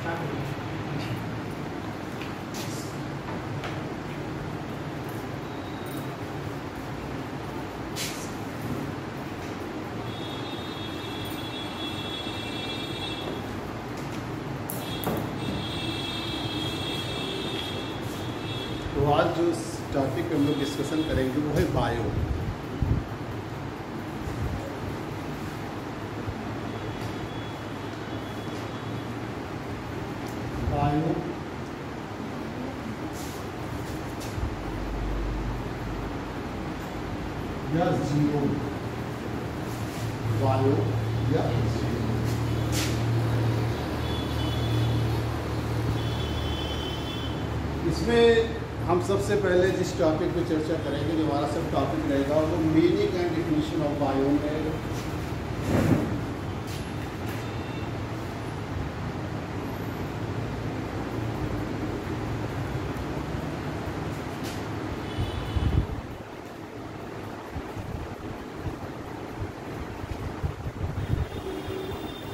तो आज जो टॉपिक पे हम लोग डिस्कशन करेंगे वो है बायो। बायो या जीरो, बायो या जीरो। इसमें हम सबसे पहले जिस टॉपिक पे चर्चा करेंगे, जो हमारा सब टॉपिक रहेगा, वो meaning and definition of biome रहेगा।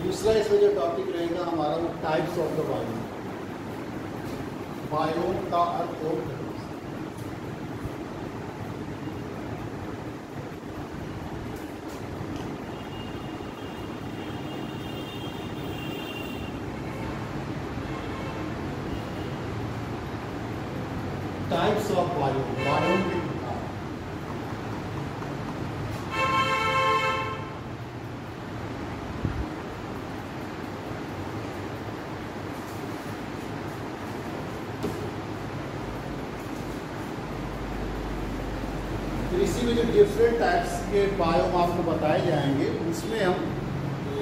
दूसरा इसमें जो टॉपिक रहेगा हमारा, वो types of the biome. Biome का अर्थ हो टाइप्स ऑफ बायोम, बायोम के प्रकार। तो इसी में जो डिफरेंट टाइप्स के बायोम आपको बताए जाएंगे, उसमें हम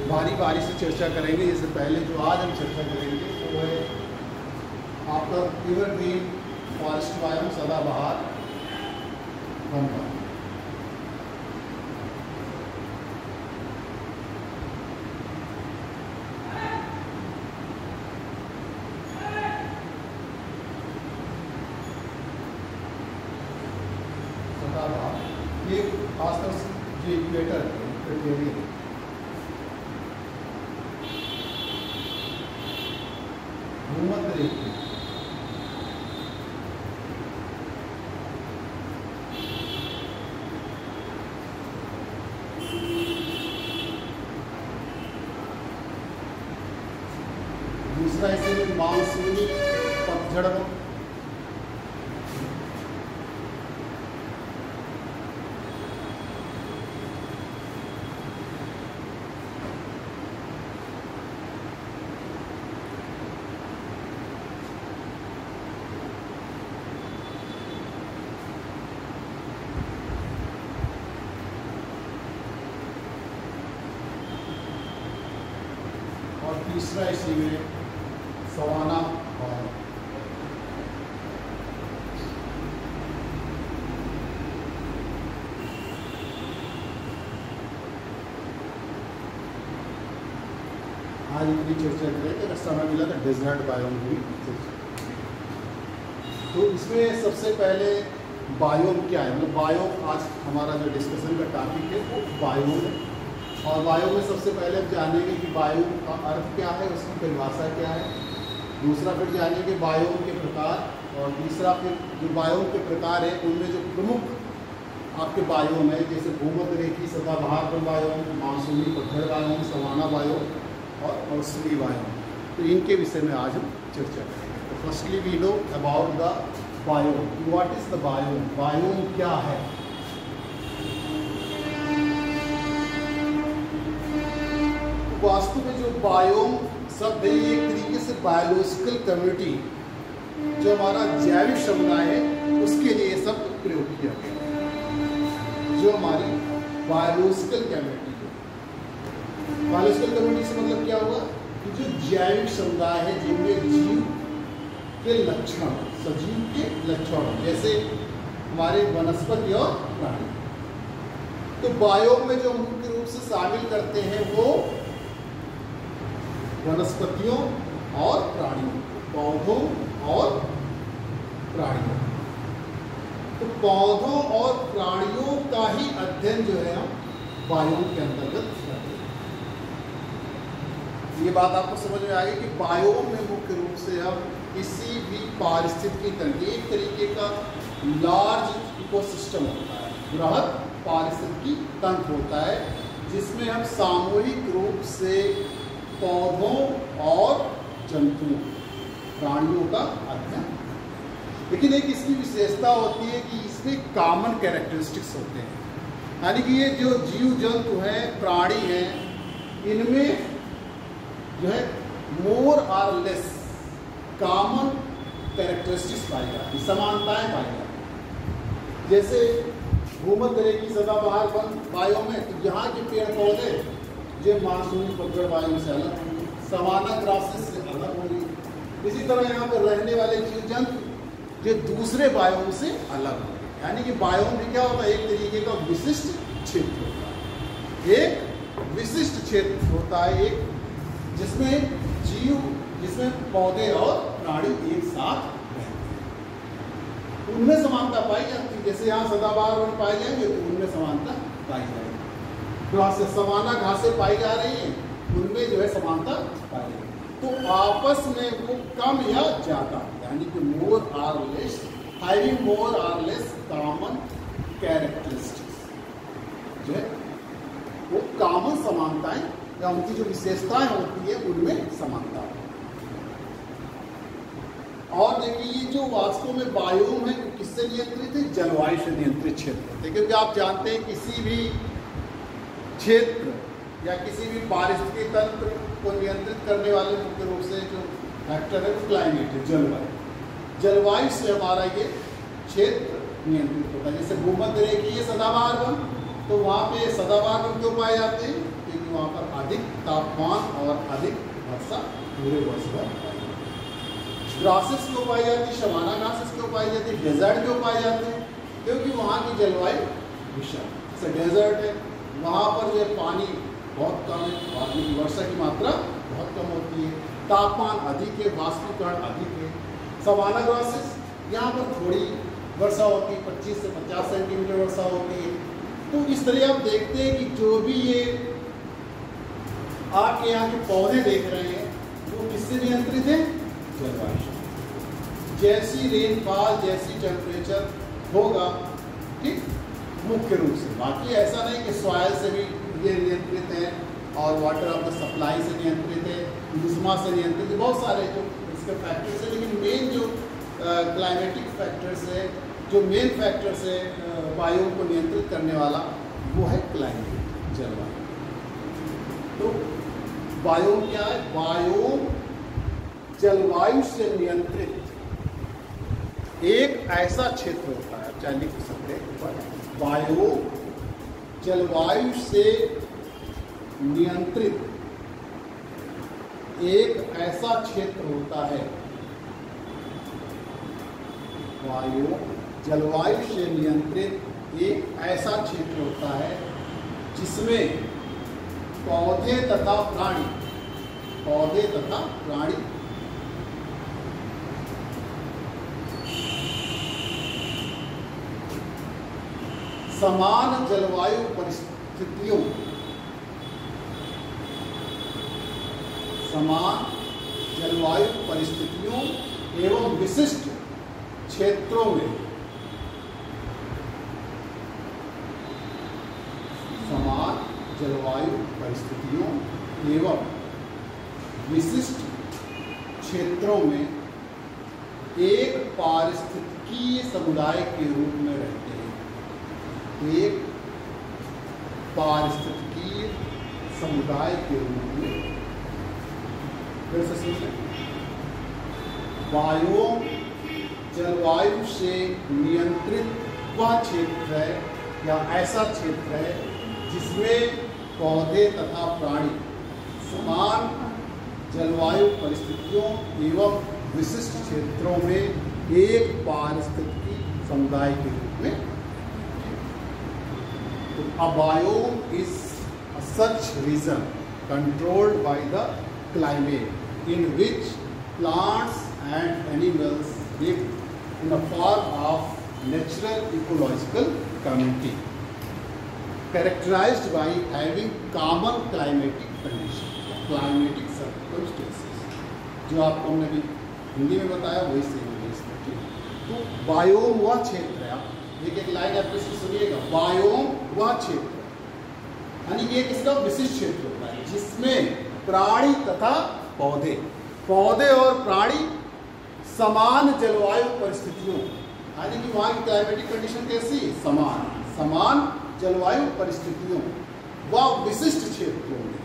बारी बारी से चर्चा करेंगे। जैसे पहले जो आज हम चर्चा करेंगे वो है आपका एवरग्रीन फॉरेस्ट बायोम, सदाबहार वन बायोम। सदाबहार ये खासतौर से जो इक्वेटर है, भूमध्य रेखा, दूसरा इसे मानसूनी पतझड़, और तीसरा इसी में सवाना बायोम। आज इतनी चर्चा करें, अगर समय मिला तो डेजर्ट बायोम भी चर्चा। तो इसमें सबसे पहले बायोम क्या है, मतलब बायोम आज हमारा जो डिस्कशन का टॉपिक है वो बायोम है। और बायोम में सबसे पहले हम जानेंगे कि बायोम का अर्थ क्या है, उसकी परिभाषा क्या है। दूसरा फिर जानेंगे बायोम के प्रकार, और तीसरा फिर जो बायोम के प्रकार है उनमें जो प्रमुख आपके बायोम है, जैसे भूमध्य रेखी सदाबहार वन बायोम, मानसूनी पतझड़ बायोम, सवाना बायोम और मौसमी बायोम। तो इनके विषय में आज हम चर्चा करेंगे। तो firstly we know about the biome. What is the biome? Biome क्या है? वास्तव में जो बायोम शब्द है, ये एक तरीके से बायोलॉजिकल कम्युनिटी, जो हमारा जैविक समुदाय है, उसके लिए सब प्रयोग किया गया। जो हमारी बायोलॉजिकल कम्युनिटी है, बायोलॉजिकल कम्युनिटी से मतलब क्या हुआ कि जो जैविक समुदाय है, जिनमें जीव के लक्षण, सजीव के लक्षण, जैसे हमारे वनस्पति और प्राणी। तो बायोम में जो मुख्य रूप से शामिल करते हैं वो वनस्पतियों और प्राणियों, पौधों और प्राणियों। तो पौधों और प्राणियों का ही अध्ययन जो है हम बायोम के अंतर्गत करते हैं। ये बात आपको समझ में आ गई कि बायोम में मुख्य रूप से हम किसी भी पारिस्थितिकी तंत्र, एक तरीके का लार्ज इकोसिस्टम होता है, बृहद पारिस्थितिकी तंत्र होता है, जिसमें हम सामूहिक रूप से पौधों और जंतुओं, प्राणियों का अध्ययन। लेकिन एक इसकी विशेषता होती है कि इसमें कॉमन कैरेक्टरिस्टिक्स होते हैं, यानी कि ये जो जीव जंतु हैं, प्राणी हैं, इनमें जो है मोर और लेस कॉमन कैरेक्टरिस्टिक्स पाई जाती, समानताएं पाई जाती। जैसे भूमध्य रेखी सदाबहार वन बायोम में, तो यहाँ के पेड़ पौधे जो मानसूनी पतझड़ वायु से अलग होंगे, सवाना ग्रासेस से अलग होंगे। इसी तरह यहाँ पर रहने वाले जीव जंतु जो दूसरे बायोम से अलग होंगे, यानी कि बायोम भी क्या होता है, एक तरीके का विशिष्ट क्षेत्र होता है, एक विशिष्ट क्षेत्र होता है, एक जिसमें जीव, जिसमें पौधे और प्राणी एक साथ रहते हैं, उनमें समानता पाई जाती है। जैसे यहाँ सदाबहार वन पाए जाएंगे तो उनमें समानता पाई जाएगी, जो से सवाना घासें पाई जा रही हैं उनमें जो है समानता पाई जाएगी। तो आपस में वो कम या ज़्यादा, यानी कि more or less, having more or less common characteristics, जो है वो कॉमन समानताएं या उनकी जो विशेषताएं होती है उनमें समानता। और देखिए ये जो वास्तव में बायोम है वो किससे नियंत्रित है, जलवायु से नियंत्रित क्षेत्र होते हैं, क्योंकि आप जानते हैं किसी भी क्षेत्र या किसी भी पारिस्थितिकी तंत्र को नियंत्रित करने वाले मुख्य रूप से जो फैक्टर है वो क्लाइमेट है, जलवायु। जलवायु से हमारा ये क्षेत्र नियंत्रित होता है। जैसे भूमध्य रेखीय सदाबहार वन, तो वहाँ पे सदाबहार वन क्यों पाए जाते हैं, क्योंकि वहाँ पर अधिक तापमान और अधिक वर्षा पूरे वर्ष भर पाई जाती है। ग्रासेस क्यों पाई जाती है, शवाना ग्रासेस क्यों पाई जाती है, डेजर्ट क्यों पाए जाते हैं, क्योंकि वहाँ की जलवायु विषम, जैसे डेजर्ट है वहाँ पर जो पानी बहुत कम है, पानी की वर्षा की मात्रा बहुत कम होती है, तापमान अधिक है, वाष्पीकरण अधिक है। सवाना ग्रासेस यहाँ पर थोड़ी वर्षा होती है, 25 से 50 सेंटीमीटर वर्षा होती है। तो इस तरह आप देखते हैं कि जो भी ये आपके यहाँ के पौधे देख रहे हैं वो किससे नियंत्रित है, जलवायु से। जैसी रेनफॉल, जैसी टेम्परेचर होगा, ठीक, मुख्य रूप से। बाकी ऐसा नहीं कि सॉइल से भी ये नियंत्रित है और वाटर ऑफ द सप्लाई से नियंत्रित है, यूजमा से नियंत्रित है, बहुत सारे जो इसके फैक्टर्स है। लेकिन मेन जो क्लाइमेटिक फैक्टर्स है, जो मेन फैक्टर्स है वायु को नियंत्रित करने वाला, वो है क्लाइमेट, जलवायु। तो बायोम क्या है, बायोम जलवायु से नियंत्रित एक ऐसा क्षेत्र होता है, चाहे लिख सकते हैं, बायोम जलवायु से नियंत्रित एक ऐसा क्षेत्र होता है, बायोम जलवायु से नियंत्रित एक ऐसा क्षेत्र होता है जिसमें पौधे तथा प्राणी समान जलवायु परिस्थितियों, एवं विशिष्ट क्षेत्रों में, समान जलवायु परिस्थितियों एवं विशिष्ट क्षेत्रों में एक पारिस्थितिकीय समुदाय के रूप में रहते हैं। एक पारिस्थितिकीय समुदाय के रूप में, फिर से सुनिए, बायोम जलवायु से नियंत्रित वह क्षेत्र है या ऐसा क्षेत्र है जिसमें पौधे तथा प्राणी समान जलवायु परिस्थितियों एवं विशिष्ट क्षेत्रों में एक पारिस्थितिकी समुदाय के रूप में। तो a biome is a such region controlled by the climate in which plants and animals live in a form of natural ecological community characterized by having common climatic conditions, climatic circumstances. जो आपको हमने भी हिंदी में बताया वही same है इसमें, ठीक। तो बायोम वह क्षेत्र है, आप एक लाइन आप किसी सुनिएगा, बायोम वह क्षेत्र यानी कि एक इसका विशिष्ट क्षेत्र होता है जिसमें प्राणी तथा पौधे और प्राणी समान जलवायु परिस्थितियों, यानी कि वहाँ की क्लाइमेटिक कंडीशन कैसी, समान जलवायु परिस्थितियों व विशिष्ट क्षेत्रों में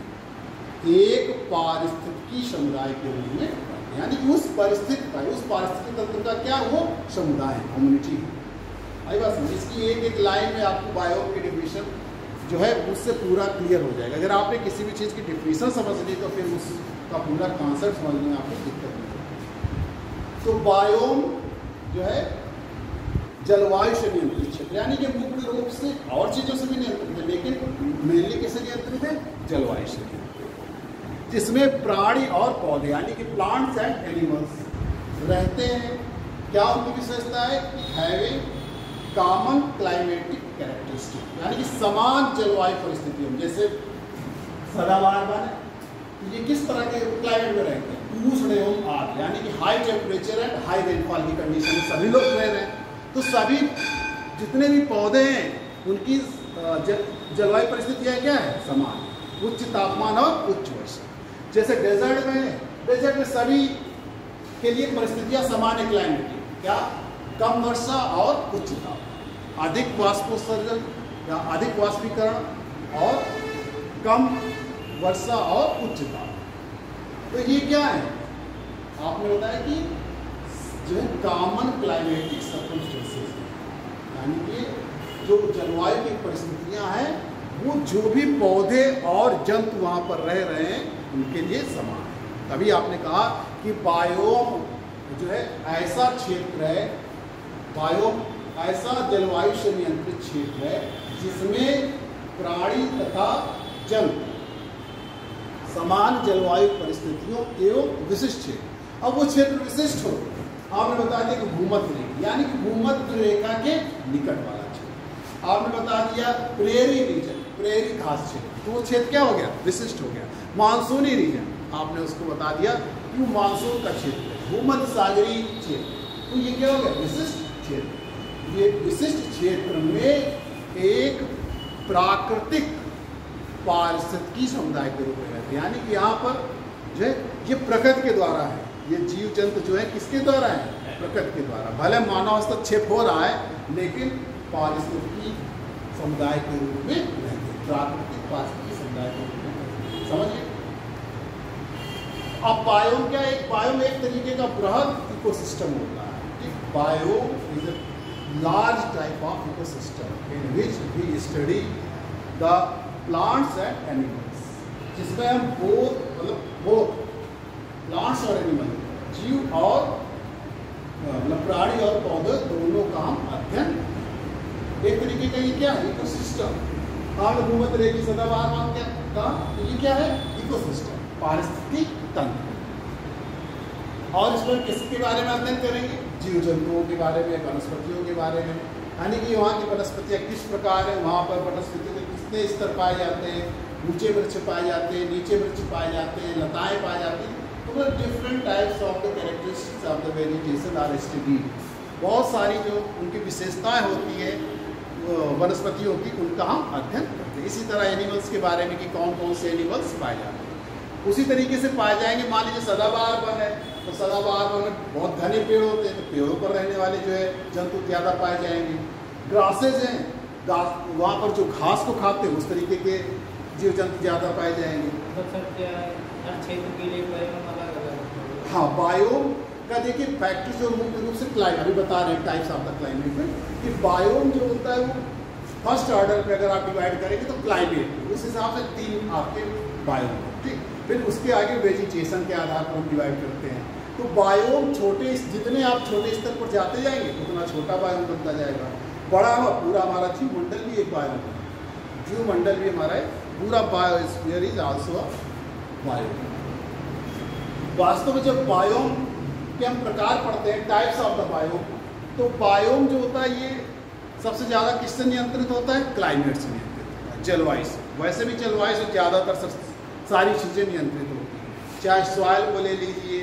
एक पारिस्थितिकी समुदाय के रूप में, यानी कि उस पारिस्थितिक तंत्र का क्या वो समुदाय है, कम्युनिटी। आई बात समझ, इसकी एक लाइन में आपको बायोम की डिफिनेशन जो है उससे पूरा क्लियर हो जाएगा। अगर आपने किसी भी चीज़ की डिफिनेशन समझ ली तो फिर उसका पूरा कॉन्सेप्ट समझने में आपको दिक्कत नहीं होगी। तो बायोम जो है जलवायु से नियंत्रित क्षेत्र, यानी कि मुख्य रूप से और चीज़ों से भी नियंत्रित है, लेकिन मेनली किससे नियंत्रित है, जलवायु से नियंत्रित, जिसमें प्राणी और पौधे यानी कि प्लांट्स एंड एनिमल्स रहते हैं। क्या उनकी विशेषता है, हैविंग कॉमन क्लाइमेटिक कैरेक्टरिस्टिक, यानी कि समान जलवायु परिस्थितियों, जैसे सदाबहार वन है तो ये किस तरह के क्लाइमेट में रहते हैं, उष्ण एवं आर्द्र, यानी कि high temperature and high rainfall की कंडीशन में सभी लोग रह रहे हैं। तो सभी जितने भी पौधे हैं उनकी जलवायु परिस्थितियाँ क्या है, समान, उच्च तापमान और उच्च वर्षा। जैसे डेजर्ट में सभी के लिए परिस्थितियाँ समान है क्लाइमेट, क्या, कम वर्षा और उच्च तापमान, अधिक वाष्पोत्सर्जन या अधिक वाष्पीकरण और कम वर्षा और उच्च तापमान। तो ये क्या है, आपने बताया कि जो है कॉमन क्लाइमेटिक सर्कमस्टेंसेस, यानी कि जो जलवायु की परिस्थितियां हैं वो जो भी पौधे और जंतु वहाँ पर रह रहे हैं उनके लिए समान है। तभी आपने कहा कि बायोम जो है ऐसा क्षेत्र है, बायोम ऐसा जलवायु से नियंत्रित क्षेत्र है जिसमें प्राणी तथा जंतु समान जलवायु परिस्थितियों एवं विशिष्ट क्षेत्र। अब वो क्षेत्र विशिष्ट हो, आपने बता दिया कि भूमध्य रेखा, यानी कि भूमध्य रेखा के निकट वाला क्षेत्र। आपने बता दिया प्रेरी रीजन, प्रेरी घास क्षेत्र, तो वो क्षेत्र क्या हो गया, विशिष्ट हो गया। मानसूनी रीजन, आपने उसको बता दिया कि वो मानसून का क्षेत्र है। भूमध्य सागरीय क्षेत्र, तो ये क्या हो गया, विशिष्ट क्षेत्र। ये विशिष्ट क्षेत्र में एक प्राकृतिक पारिस्थितिकी समुदाय के रूप में रहते हैं, यानी कि यहाँ पर जो है ये प्रकृति के द्वारा है, ये जीव जंतु जो है किसके द्वारा है, प्रकृति के द्वारा। भले मानव हस्तक्षेप हो रहा है लेकिन पारिस्थितिकी समुदाय के रूप में रहते हैं, प्राकृतिक पारिस्थितिकी समुदाय के रूप में, समझिए। अब बायोम क्या है, बायोम एक तरीके का बृहद इकोसिस्टम होता है। Biome is a large type of ecosystem in which we study the plants and animals, जिसमें हम बोथ प्लांट्स और एनिमल, जीव और मतलब प्राणी और पौधे दोनों का हम अध्ययन, एक तरीके का ये क्या है, इकोसिस्टम। और भूमध्य रेखा की सदाबहार वन क्या था, तो ये क्या है, इकोसिस्टम, पारिस्थितिक तंत्र। और इस पर किसके बारे में अध्ययन करेंगे, जीव जंतुओं के बारे में, वनस्पतियों के बारे में, यानी कि वहाँ की वनस्पतियाँ किस प्रकार है, वहाँ पर वनस्पतियों के कितने स्तर पाए जाते हैं, ऊंचे वृक्ष पाए जाते हैं, नीचे वृक्ष पाए जाते हैं, लताएं पाई जाती हैं। तो different types of the characteristics of the vegetation are studied. बहुत सारी जो उनकी विशेषताएं होती है वनस्पतियों की, उनका हम अध्ययन करते हैं। इसी तरह एनिमल्स के बारे में कि कौन कौन से एनिमल्स पाए जाते हैं, उसी तरीके से पाए जाएंगे। मान लीजिए सदाबहार वन है, तो सदाबहार वन में बहुत घने पेड़ होते हैं, तो पेड़ों पर रहने वाले जो है जंतु ज़्यादा पाए जाएंगे। ग्रासेज हैं, वहाँ पर जो घास को खाते हैं उस तरीके के जीव जंतु ज़्यादा पाए जाएंगे। हर क्षेत्र के लिए बायोम अलग अलग। हाँ, बायोम का देखिए फैक्टर्स जो मुख्य रूप से क्लाइमेट अभी बता रहे हैं, टाइप्स ऑफ द क्लाइमेट में, कि बायोम जो होता है वो फर्स्ट ऑर्डर पे अगर आप डिवाइड करेंगे तो क्लाइमेट, उस हिसाब से 3 आपके बायोम, ठीक। फिर उसके आगे वेजिटेशन के आधार पर हम डिवाइड करते हैं। तो बायोम छोटे, जितने आप छोटे स्तर पर जाते जाएंगे उतना छोटा बायोम बनता जाएगा। बड़ा हुआ पूरा हमारा जीव मंडल भी एक बायोम है, जीव मंडल भी हमारा पूरा biosphere is also a biome. वास्तव में जब बायोम के हम प्रकार पढ़ते हैं, टाइप्स ऑफ द बायोम, तो बायोम जो होता है ये सबसे ज़्यादा किससे नियंत्रित होता है, क्लाइमेट से नियंत्रित होता है, जलवायु से। वैसे भी जलवायु से ज़्यादातर सारी चीज़ें नियंत्रित होती हैं, चाहे सॉइल को ले लीजिए,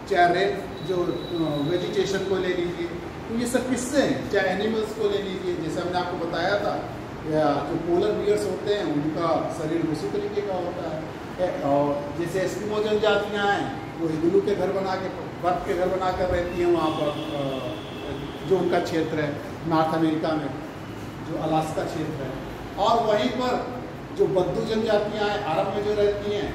चाहे रेन जो वेजिटेशन को ले लीजिए, तो ये सब किससे हैं, चाहे एनिमल्स को ले लीजिए, जैसे हमने आपको बताया था, या जो पोलर बियर्स होते हैं उनका शरीर उसी तरीके का होता है। और जैसे एस्किमो जनजातियाँ हैं वो इग्लू के घर बना के, बर्फ के घर बना कर रहती हैं वहाँ पर, जो उनका क्षेत्र है नॉर्थ अमेरिका में, जो अलास्का क्षेत्र है। और वहीं पर जो बद्दू जनजातियाँ हैं अरब में जो रहती हैं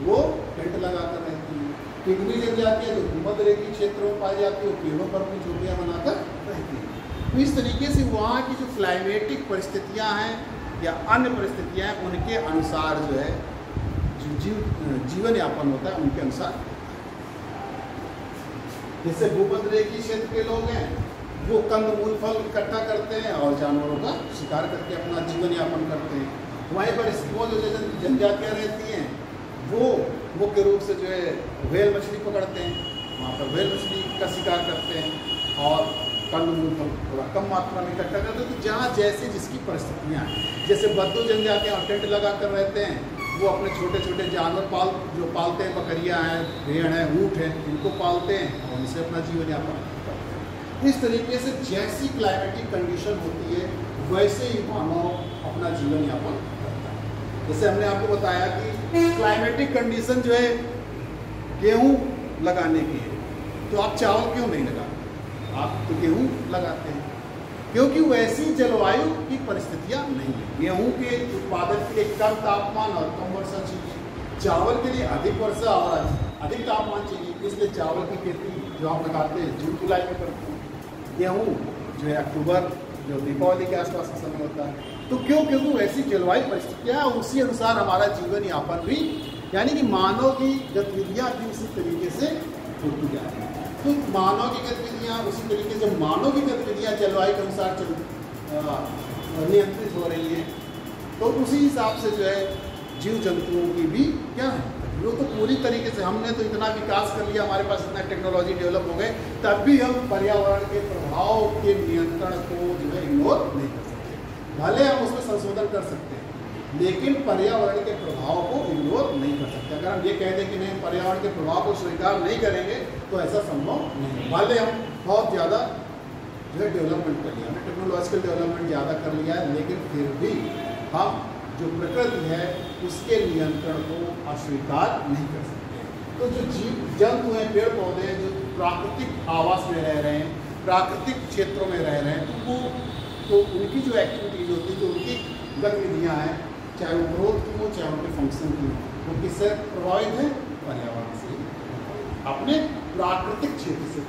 वो टेंट लगा कर रहती हैं। पिगमी जनजातियाँ जो भूमध्यरेखीय क्षेत्रों में पाई जाती है वो पेड़ों पर अपनी झोपड़ियाँ बनाकर रहती हैं। तो इस तरीके से वहाँ की जो क्लाइमेटिक परिस्थितियाँ हैं या अन्य परिस्थितियाँ हैं उनके अनुसार जो है जो जीवन यापन होता है उनके अनुसार। जैसे भूमध्यरेखीय क्षेत्र के लोग हैं वो कंद मूल फल इकट्ठा करते हैं और जानवरों का शिकार करके अपना जीवन यापन करते हैं। वहीं पर एस्किमो जो जनजातियाँ रहती हैं वो मुख्य रूप से जो है व्हेल मछली पकड़ते हैं, वहाँ पर व्हेल मछली का शिकार करते हैं और कंद मूल फल थोड़ा कम मात्रा में इकट्ठा करते हैं। तो जहाँ जैसे जिसकी परिस्थितियाँ हैं, जैसे बद्दू जनजातियाँ टेंट लगा कर रहते हैं, वो अपने छोटे छोटे जानवर पालते हैं, बकरियाँ हैं, भेड़ हैं, ऊँट हैं, इनको पालते हैं और उनसे अपना जीवन यापन करते हैं। इस तरीके से जैसी क्लाइमेटिक कंडीशन होती है वैसे ही मानव अपना जीवन यापन करता है। जैसे हमने आपको बताया कि क्लाइमेटिक कंडीशन जो है गेहूँ लगाने की है, तो आप चावल क्यों नहीं लगाते, आप तो गेहूँ लगाते हैं क्योंकि वैसी जलवायु की परिस्थितियाँ नहीं है। गेहूँ के उत्पादन के लिए कम तापमान और कम वर्षा चाहिए, चावल के लिए अधिक वर्षा और अधिक तापमान चाहिए, इसलिए चावल की खेती जो आप लगाते हैं जून जुलाई में करते हैं। गेहूँ जो है अक्टूबर जो दीपावली के आसपास का समय होता है। तो क्योंकि वैसी जलवायु परिस्थितियाँ उसी अनुसार हमारा जीवन यापन भी, यानी कि मानव की गतिविधियाँ भी उसी तरीके से होती जा रही हैं। तो मानव की गतिविधियाँ उसी तरीके से, मानव की गतिविधियाँ जलवायु के अनुसार नियंत्रित हो रही हैं, तो उसी हिसाब से जो है जीव जंतुओं की भी क्या है, वो तो पूरी तरीके से, हमने तो इतना विकास कर लिया, हमारे पास इतना टेक्नोलॉजी डेवलप हो गए, तब भी हम पर्यावरण के प्रभाव के नियंत्रण को जो है इग्नोर नहीं कर सकते। भले हम उसमें संशोधन कर सकते हैं लेकिन पर्यावरण के प्रभाव को इग्नोर नहीं कर सकते। अगर हम ये कह दें कि नहीं पर्यावरण के प्रभाव को स्वीकार नहीं करेंगे तो ऐसा संभव नहीं। भले हम बहुत ज़्यादा जो है डेवलपमेंट कर लिया, हमने टेक्नोलॉजिकल डेवलपमेंट ज़्यादा कर लिया है, लेकिन फिर भी हम जो प्रकृति है उसके नियंत्रण को अस्वीकार नहीं कर सकते। तो जो जीव जंतु हैं, पेड़ पौधे हैं, जो प्राकृतिक आवास में रह रहे हैं, प्राकृतिक क्षेत्रों में रह रहे हैं, तो उनकी जो एक्टिविटीज होती है, जो उनकी गतिविधियाँ हैं, चाहे वो ग्रोथ की हो चाहे उनके फंक्शन की हो, वो किससे प्रभावित है, पर्यावरण से, अपने प्राकृतिक क्षेत्र से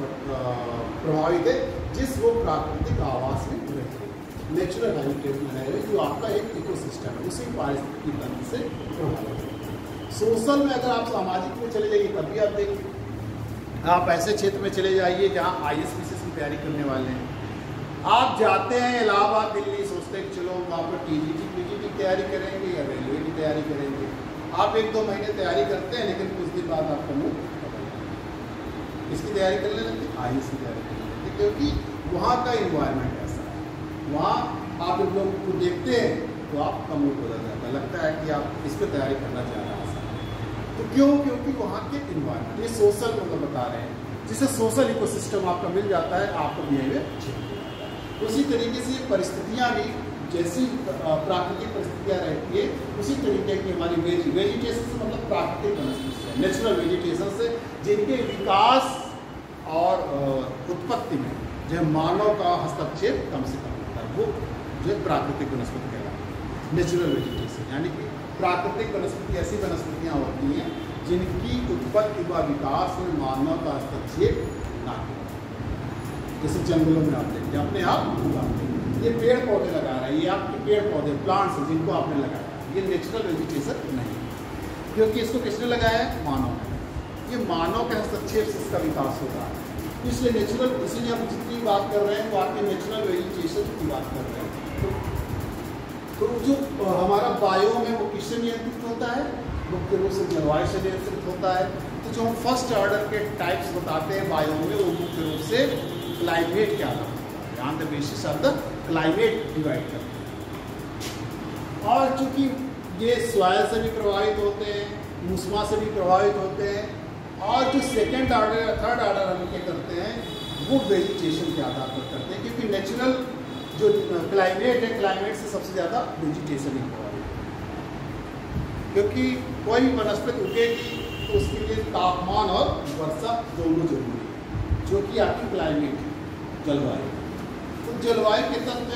प्रभावित है, जिस वो प्राकृतिक आवास में रहते हैं, नेचुरल हैबिटेट में रह रहे हैं, जो आपका एक इकोसिस्टम है, उसी पारिस्थितिकी तंत्र से प्रभावित है। सोशल में अगर आप सामाजिक में चले जाइए तब भी आप देखिए, आप ऐसे क्षेत्र में चले जाइए जहाँ ISPCC की तैयारी करने वाले हैं, आप जाते हैं इलाहाबाद दिल्ली, सोचते हैं चलो वहाँ पर TGT PGT की तैयारी करेंगे या रेलवे की तैयारी करेंगे। आप 1-2 महीने तैयारी करते हैं लेकिन कुछ दिन बाद आपका मुँह इसकी तैयारी करने लगते, IAS की तैयारी करने लगते, क्योंकि वहाँ का इन्वायरमेंट ऐसा है। वहाँ आप इन लोगों को देखते हैं तो आपका मुँह बदल जाता है, लगता है कि आप इस पर तैयारी करना ज़्यादा आसान है। तो क्यों? क्योंकि वहाँ के इन्वायरमेंट, ये सोशल मतलब बता रहे हैं, जिससे सोशल इकोसिस्टम आपका मिल जाता है, आपका बिहेवियर। उसी तरीके से परिस्थितियाँ भी जैसी प्राकृतिक परिस्थितियाँ रहती है उसी तरीके की हमारी वेजिटेशन से मतलब प्राकृतिक वनस्पति से, नेचुरल वेजिटेशन से, जिनके विकास और उत्पत्ति में जो है मानव का हस्तक्षेप कम से कम होता है, वो जो है प्राकृतिक वनस्पति कहलाती है। नेचुरल वेजिटेशन यानी कि प्राकृतिक वनस्पति ऐसी वनस्पतियाँ होती हैं जिनकी उत्पत्ति व विकास में मानव का हस्तक्षेप ना हो। जैसे जंगलों में आप देखते हैं अपने आप उगाते हैं, ये पेड़ पौधे लगा रहे हैं, ये आपके पेड़ पौधे प्लांट्स हैं जिनको आपने लगाया, ये नेचुरल वेजिटेशन नहीं, क्योंकि इसको किसने लगाया है, मानव ने। ये मानव के हस्तक्षेप से इसका विकास हो रहा है, इसलिए नेचुरल, इसीलिए हम जितनी बात कर रहे हैं वो आपके नेचुरल वेजिटेशन की बात कर रहे हैं। तो जो हमारा बायोम है वो किससे नियंत्रित होता है, मुख्य रूप से जलवायु से नियंत्रित होता है। तो जो हम फर्स्ट ऑर्डर के टाइप्स बताते हैं बायोम में, वो मुख्य रूप से क्लाइमेट के आधार पर, यहाँ पे basis of the climate divide करते हैं। और चूंकि ये सॉइल से भी प्रभावित होते हैं, मूसमा से भी प्रभावित होते हैं, और जो सेकेंड ऑर्डर या थर्ड ऑर्डर हम क्या करते हैं वो वेजिटेशन के आधार पर करते हैं, क्योंकि नेचुरल जो क्लाइमेट है, क्लाइमेट से सबसे ज़्यादा वेजिटेशन ही हुआ है। क्योंकि कोई भी वनस्पति उगेगी तो उसके लिए तापमान और वर्षा दोनों जरूरी है, जो कि आपकी क्लाइमेट है, जलवायु। तो जलवायु के तत्व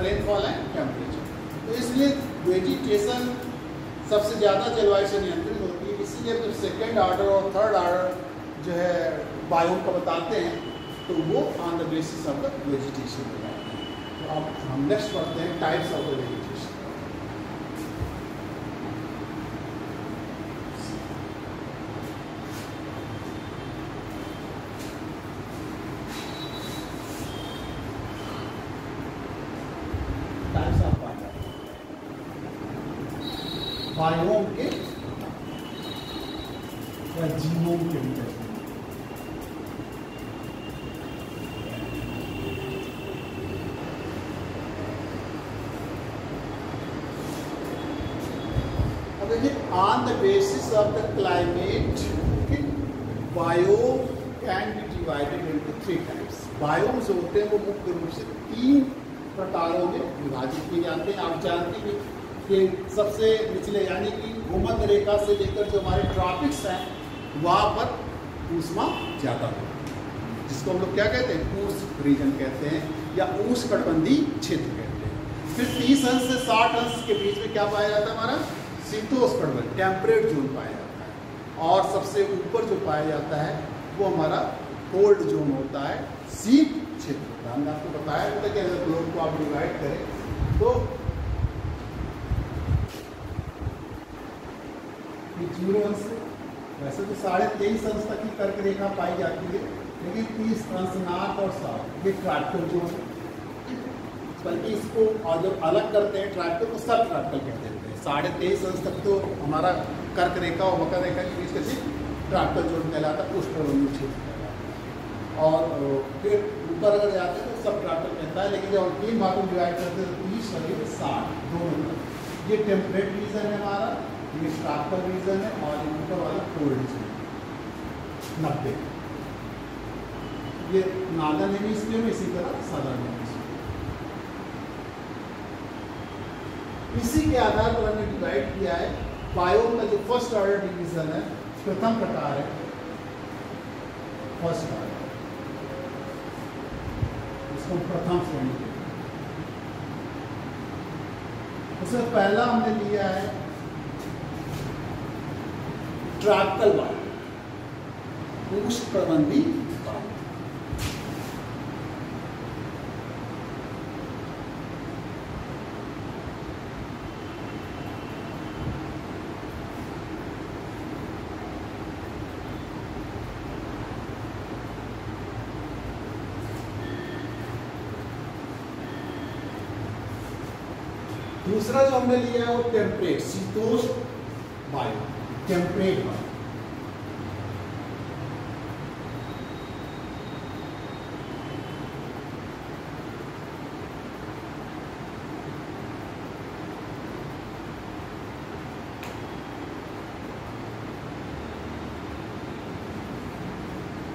रेनफॉल है, टेम्परेचर। तो इसलिए वेजिटेशन सबसे ज़्यादा जलवायु से नियंत्रित होती है। इसीलिए जब सेकेंड ऑर्डर और थर्ड ऑर्डर जो है बायोम का बताते हैं तो वो on the basis of the vegetation बताते हैं। तो अब हम नेक्स्ट पढ़ते हैं types of the vegetation. Types of biome के या जीनोम के भी कहते हैं। अब देखिए, on the basis of the climate biome can be divided into 3 types. Biome जो होते हैं वो मुख्य रूप से 3 प्रकारों में विभाजित किए जाते हैं। आप जानते हैं कि सबसे निचले यानी कि भूमध्य रेखा से लेकर जो हमारे ट्रॉपिक्स हैं वहाँ पर ऊष्मा ज़्यादा हो, जिसको हम लोग क्या कहते हैं, उष्ण रीजन कहते हैं या उष्णकटिबंधीय क्षेत्र कहते हैं। फिर 30 अंश से 60 अंश के बीच में क्या पाया जाता है, हमारा शीतोष्णकटिबंधीय टेम्परेट जोन पाया जाता है। और सबसे ऊपर जो पाया जाता है वो हमारा कोल्ड जोन होता है, शीत क्षेत्र होता है। हमने आपको बताया था कि अगर ग्लोब को आप डिवाइड करें तो 0 अंश, वैसे तो 23.5 अंश तक की कर्क रेखा पाई जाती है, लेकिन 30 अंश नार्थ और साउथ ये ट्रॉपिकल जोन है। बल्कि इसको और जब अलग करते हैं ट्रॉपिकल को सब ट्रॉपिकल कह देते हैं। 23.5 अंश तक तो हमारा कर्क रेखा और मकर रेखा के बीच का ट्रॉपिकल जोन कहलाता है, उष्णकटिबंधीय क्षेत्र कहलाता है। और फिर ऊपर अगर जाते हैं तो सब ट्रॉपिकल कहता है। लेकिन जब 3 भागों में डिवाइड करते हैं तो 30 और 60 दोनों तरफ ये टेम्परेट रीजन है हमारा, ये ट्रॉपिकल रीजन है, और ऊपर वाला कोल्ड रीजन 90। ये नॉर्दर्न हेमिस्फीयर में, इसी तरह सदर्न हेमिस्फीयर। इसी के आधार पर हमने डिवाइड किया है। बायोम का जो फर्स्ट ऑर्डर डिवीजन है, प्रथम प्रकार है फर्स्ट ऑर्डर, इसको प्रथम श्रेणी कहते हैं। उसमें पहला हमने लिया है ट्रॉपिकल वायु, उष्णकटिबंधीय वायु। दूसरा जो हमने लिया है वो टेम्परेट, शीतोष्ण वायु, टेम्परेट वायु।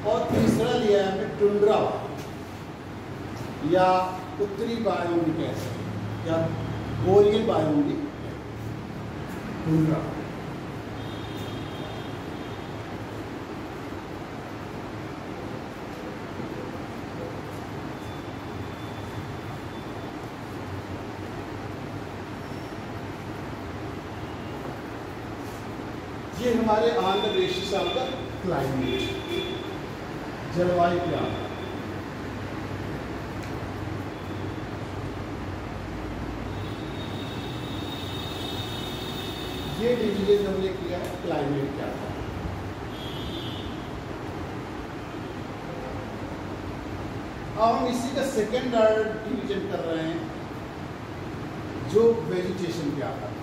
और तीसरा लिया है हमने टुंड्रा वायु या उत्तरी वायु भी कह सकते हैं, या बोरियल वायु भी टुंड्रा। ये हमारे on the basis of the climate, जलवायु के आधार। ये डिवीजन हमने किया है क्लाइमेट के आधार। अब हम इसी का सेकेंड ऑर्डर डिवीजन कर रहे हैं जो वेजिटेशन के आधार।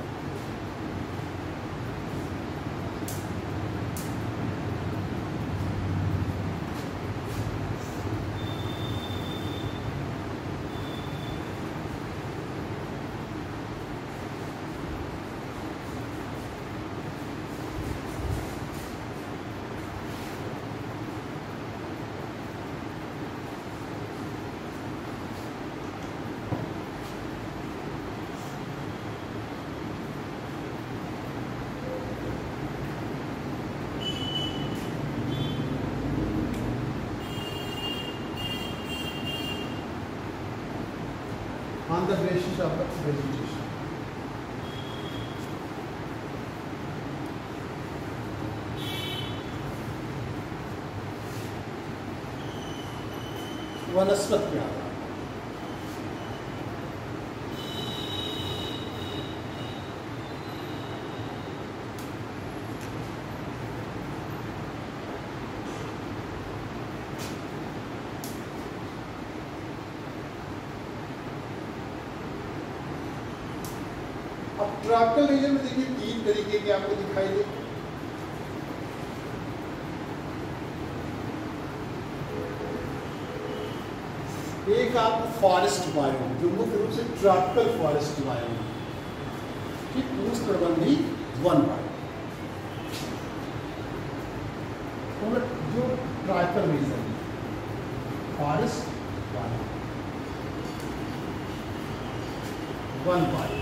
on the basis of the vegetation. वनस्पति के आधार अब ट्रॉपिकल रीजन में देखिए 3 तरीके के आपको दिखाई दे। एक आपको फॉरेस्ट बायोम जो मुख्य रूप से ट्रॉपिकल फॉरेस्ट बायोम, ठीक, उष्णकटिबंधीय वन बायोम। जो tropical region forest biome, one biome.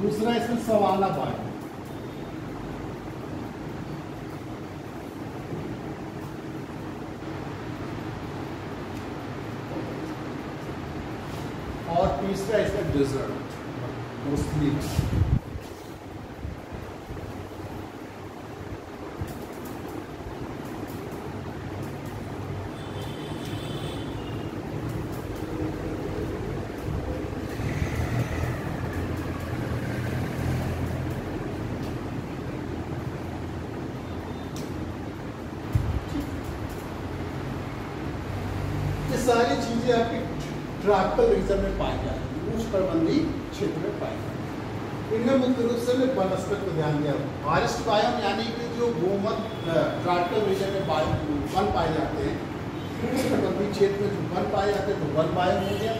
दूसरा इसमें सवाना बायोम, और तीसरा इसमें डेजर्ट मोस्टली। सारी चीजें आपकी ट्रॉपिकल रीजन में पाई जाती है, उष्णकटिबंधीय क्षेत्र में पाई जाती है। इनमें मुख्य रूप से वनस्पति को ध्यान दिया। फॉरेस्ट बायोम यानी कि जो भूमध्य ट्रॉपिकल रीजन में वन पाए जाते हैं, उष्णकटिबंधीय क्षेत्र में जो वन पाए जाते हैं तो वन बायोम हो गया।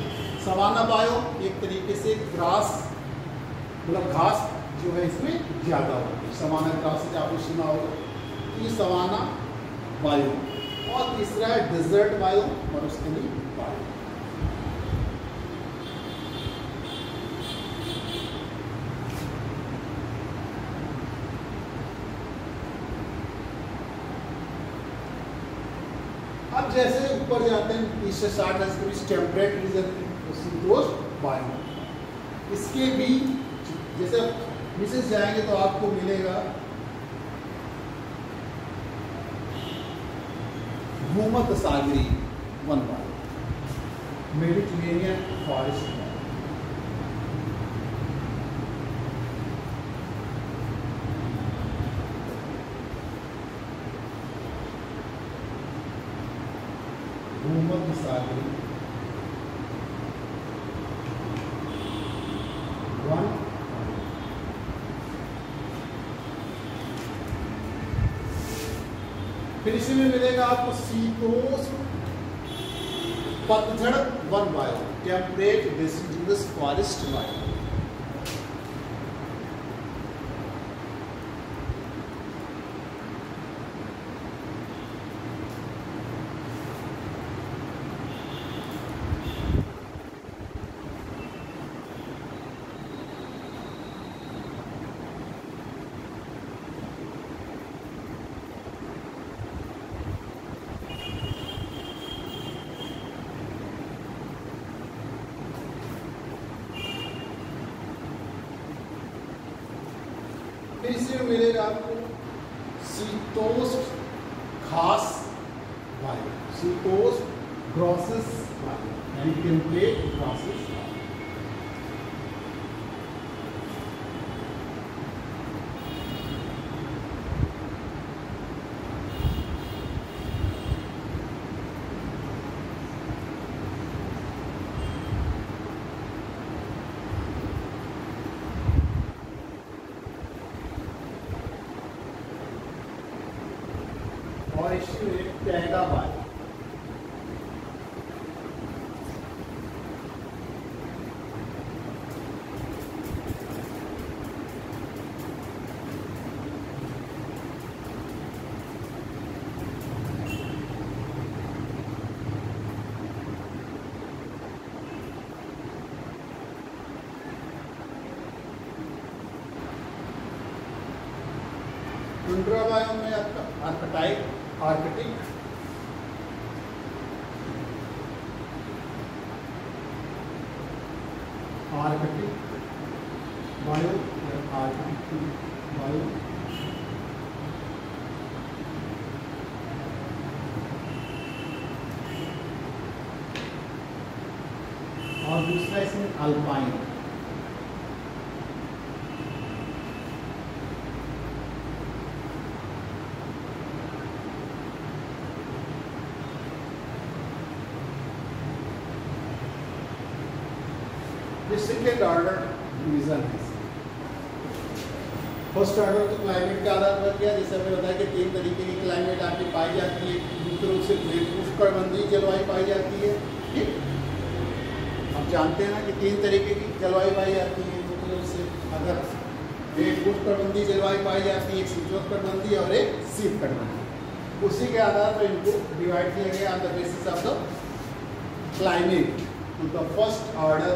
सवाना बायोम एक तरीके से ग्रास, मतलब घास जो है इसमें ज़्यादा होती है, सवाना ग्रास आपने सुना होगा, ये सवाना बायोम। और तीसरा है डेजर्ट बायोम और उसके लिए बायोम। अब जैसे ऊपर जाते हैं 30 से 60 इसके बीच टेम्परेट रीजन, शीतोष्ण बायोम। इसके भी जैसे नीचे जाएंगे तो आपको मिलेगा भूमध्य सागरीय one biome, Mediterranean forest biome. भूमध्य सागरीय वन। फिर इसी में मिलेगा आपको शीतोष्ण पतझड़ वन biome, temperate deciduous forest biome. इसमें मिलेगा आपको शीतोष्ण घास बायोम, शीतोष्ण ग्रासेस बायोम यानी टेम्परेट ग्रासेस। और इसमें टैंगा बायोम, टुंड्रा बायोम में आपका arctic, arctic, arctic bio, arctic bio, और दूसरा इसमें अल्पाइन। ये सेकेंड ऑर्डर डिवीजन है। फर्स्ट ऑर्डर तो क्लाइमेट के आधार पर किया, जैसे हमने बताया कि 3 तरीके की क्लाइमेट आपकी पाई जाती है। मुख्य रूप से उष्णकटिबंधीय जलवायु पाई जाती है, ठीक। आप जानते हैं ना कि 3 तरीके की जलवायु पाई जाती है मुख्य रूप से। अगर एक उष्णकटिबंधीय जलवायु पाई जाती है, एक शीतोष्णकटिबंधीय और एक शीतकटिबंधीय। उसी के आधार पर इनको डिवाइड किया गया on the basis of the climate. उनका फर्स्ट ऑर्डर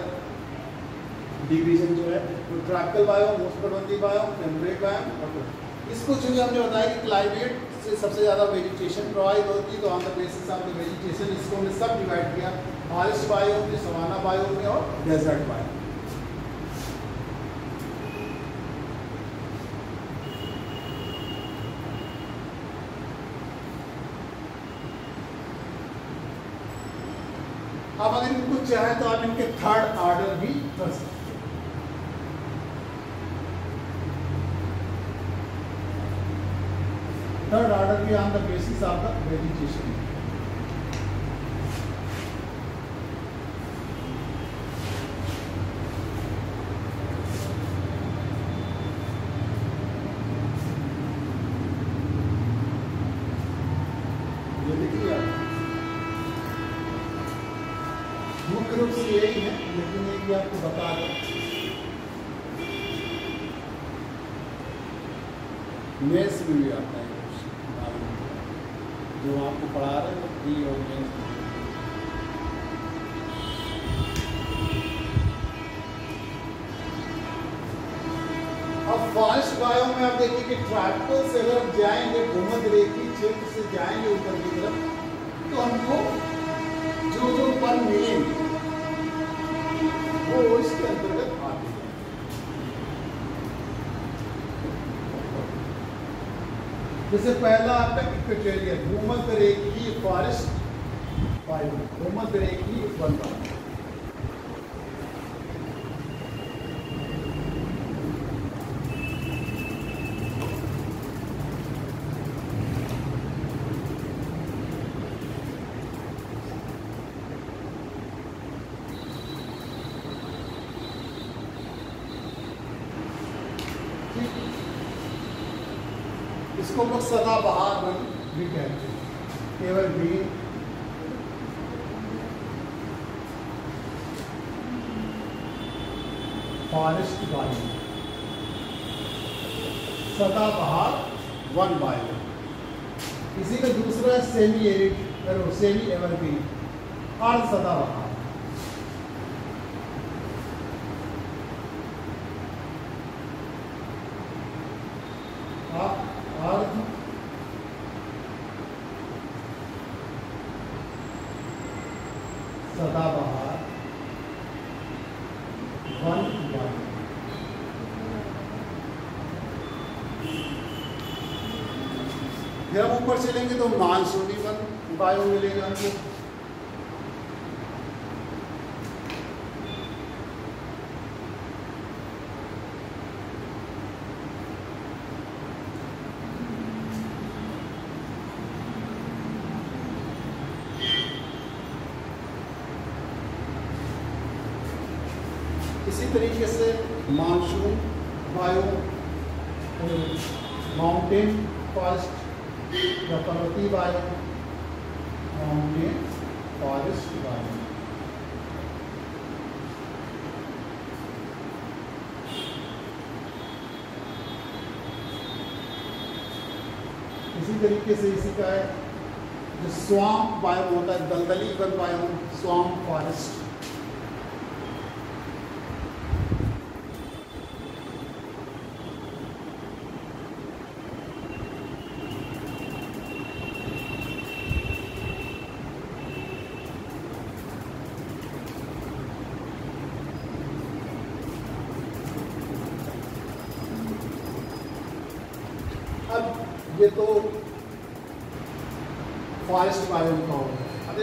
डिवीजन जो है वो ट्रॉपिकल बायोम, उष्णकटिबंधीय बायोम, टेम्परेट बायोम। और इसको चूंकि हमने बताया कि क्लाइमेट से सबसे ज़्यादा वेजिटेशन प्रभावित होती है, तो on the basis of the vegetation इसको हमने सब डिवाइड किया, फॉरेस्ट बायोम में, सवाना बायोम में और डेजर्ट बायोम। अब अगर इनको चाहे तो आप इनके थर्ड ऑर्डर भी कर सकते हैं। थर्ड ऑर्डर भी on the basis of the vegetation. ये देखिए मुख्य रूप से यही है, लेकिन एक भी आपको बता दें, मेंस में भी आता है जो आपको पढ़ा रहे हैं प्री और मेंस। अब फॉरेस्ट बायोम में आप देखिए कि ट्रॉपिकल से अगर आप जाएंगे, भूमध्यरेखीय क्षेत्र से जाएंगे ऊपर की तरफ, तो हमको जो जो वन मिलेंगे वो इसके अंतर्गत आते हैं। जैसे पहला आपका इक्वेटोरियल भूमध्यरेखीय फॉरेस्ट बायोम, भूमध्यरेखीय वन बायोम। इसको हम लोग सदाबहार वन भी कहते हैं, एवरग्रीन। फॉरेस्ट बायोम, सदाबहार वन बायोम। इसी का दूसरा सेमी एरिड, सेमी एवरग्रीन, अर्ध सदाबहार। अर्ध सदाबहार वन बायोम। फिर हम ऊपर चलेंगे तो मानसूनी वन बायोम मिलेगा हमको। इसी तरीके से मानसून बायोम, माउंटेन फॉरेस्ट या पर्वतीय बायोम, माउंटेन फॉरेस्ट बायोम। इसी तरीके से इसी का है जो स्वाम्प बायोम होता है, दलदली वन बायोम, स्वाम्प फॉरेस्ट। ये तो फॉरेस्ट बायोम का होगा। अब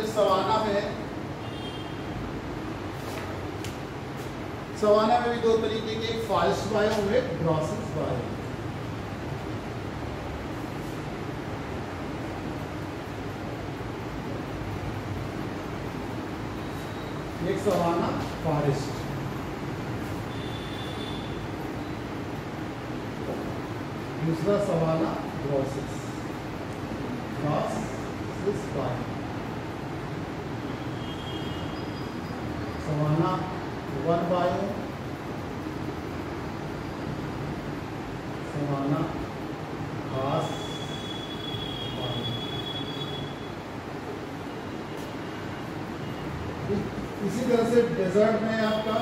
सवाना में भी दो तरीके के, एक फॉरेस्ट बायोम है, ग्रासेस बायोम। एक सवाना फॉरेस्ट, दूसरा सवाना ग्रासेस बायोम। सवाना वन बायोम, सवाना घास बायोम। इसी तरह से डेजर्ट में आपका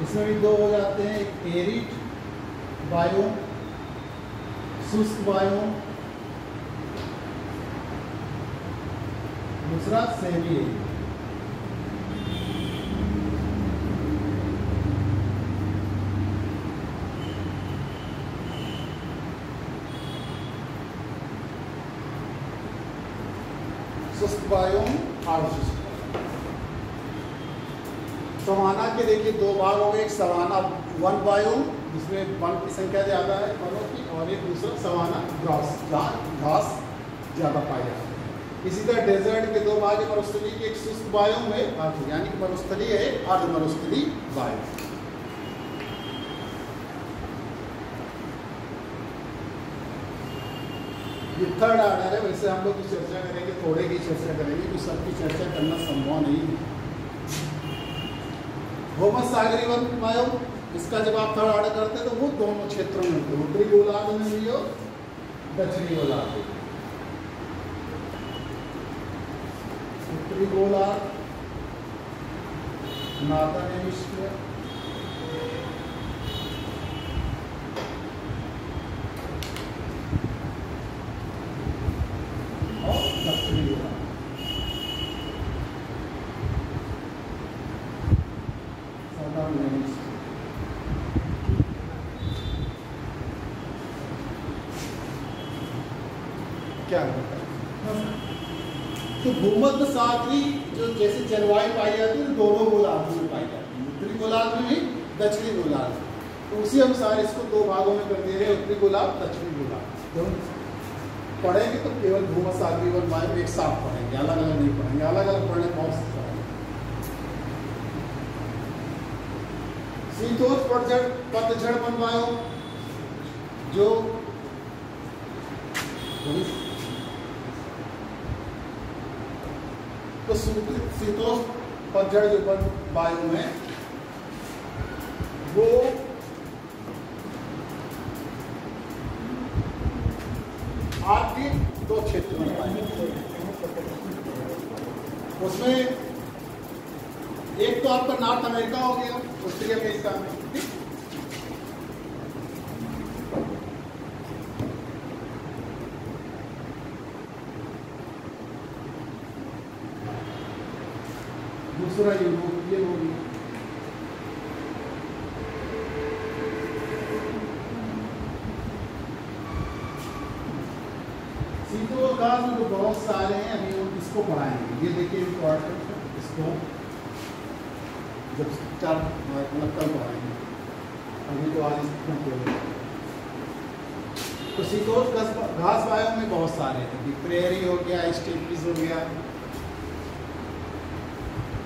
इसमें भी दो हो जाते हैं, एक एरिड बायोम, शुष्क बायोम, दूसरा सेमी एरिड। शुष्क बायोम और शुष्क। सवाना के देखिए दो भाग हो गए, एक सवाना वन बायोम जिसमें वन की संख्या ज़्यादा है वनों की, और एक दूसरा सवाना ग्रास जहाँ घास ज़्यादा पाई जाती है। इसी तरह डेजर्ट के दो भाग है, मरुस्थली की एक शुष्क बायोम है, यानी कि मरुस्थली है, अर्ध मरुस्थली बायोम। ये थर्ड आर्डर है। वैसे हम लोग की चर्चा करेंगे, थोड़े की चर्चा करेंगे, तो सबकी चर्चा करना संभव नहीं है। भूमध्यसागरीय वन बायोम, इसका जब आप थर्ड ऑर्डर करते हैं तो वो दोनों क्षेत्रों में होते हैं, उत्तरी गोलार्ध में भी और दक्षिणी गोलार्ध में। उत्तरी गोलार्ध, नॉर्दर्न हेमिस्फीयर, और दक्षिणी गोलार्ध। क्या होता है तो भूमध्य सागरी जो जैसे जलवायु पाई जाती है दोनों गोलार्ध में पाई जाती है, उत्तरी गोलार्ध में भी दक्षिणी गोलार्ध। तो उसी अनुसार इसको दो भागों में कर दिए गए, उत्तरी गोलार्ध दक्षिणी गोलार्ध। जब पढ़ेंगे तो केवल भूमध्यसागरीय वन बायोम एक साथ पढ़ेंगे, अलग अलग नहीं पढ़ेंगे, अलग अलग पढ़ने बहुत सा। शीतोष्ण पतझड़ वन बायोम जो तो शीतोष्ण पतझड़ जो वन बायोम है वो आपके दो क्षेत्र में पाएंगे। उसमें एक तो आपका नॉर्थ अमेरिका हो गया, उत्तरी अमेरिका में, ठीक। दूसरा यूरोपीय हो गया, शीतोष्ण में तो बहुत सारे हैं, अभी हम इसको पढ़ाएंगे। ये देखिए इम्पोर्टेंट है, इसको जब चार मतलब कल पढ़ाएंगे, अभी तो आज तो शीतोष्ण घास बायोम में बहुत सारे हैं, प्रेरी हो गया, स्टेपीज हो गया,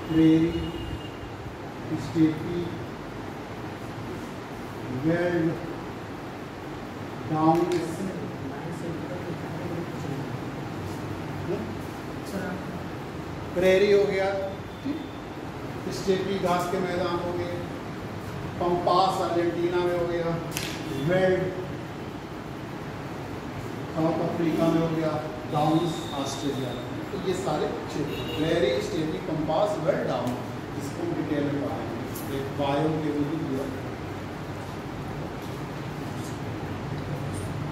prairie, steppe, weld, down, prairie हो गया, स्टेपी घास के मैदान हो गए, पंपास अर्जेंटीना में हो गया, वेल्ड साउथ अफ्रीका में हो गया, डाउन्स ऑस्ट्रेलिया में। तो ये सारे क्षेत्र prairie, steppe, pampas, weld, down, इसको डिटेल में पढ़ाएंगे एक बायोम के रूप में दिया।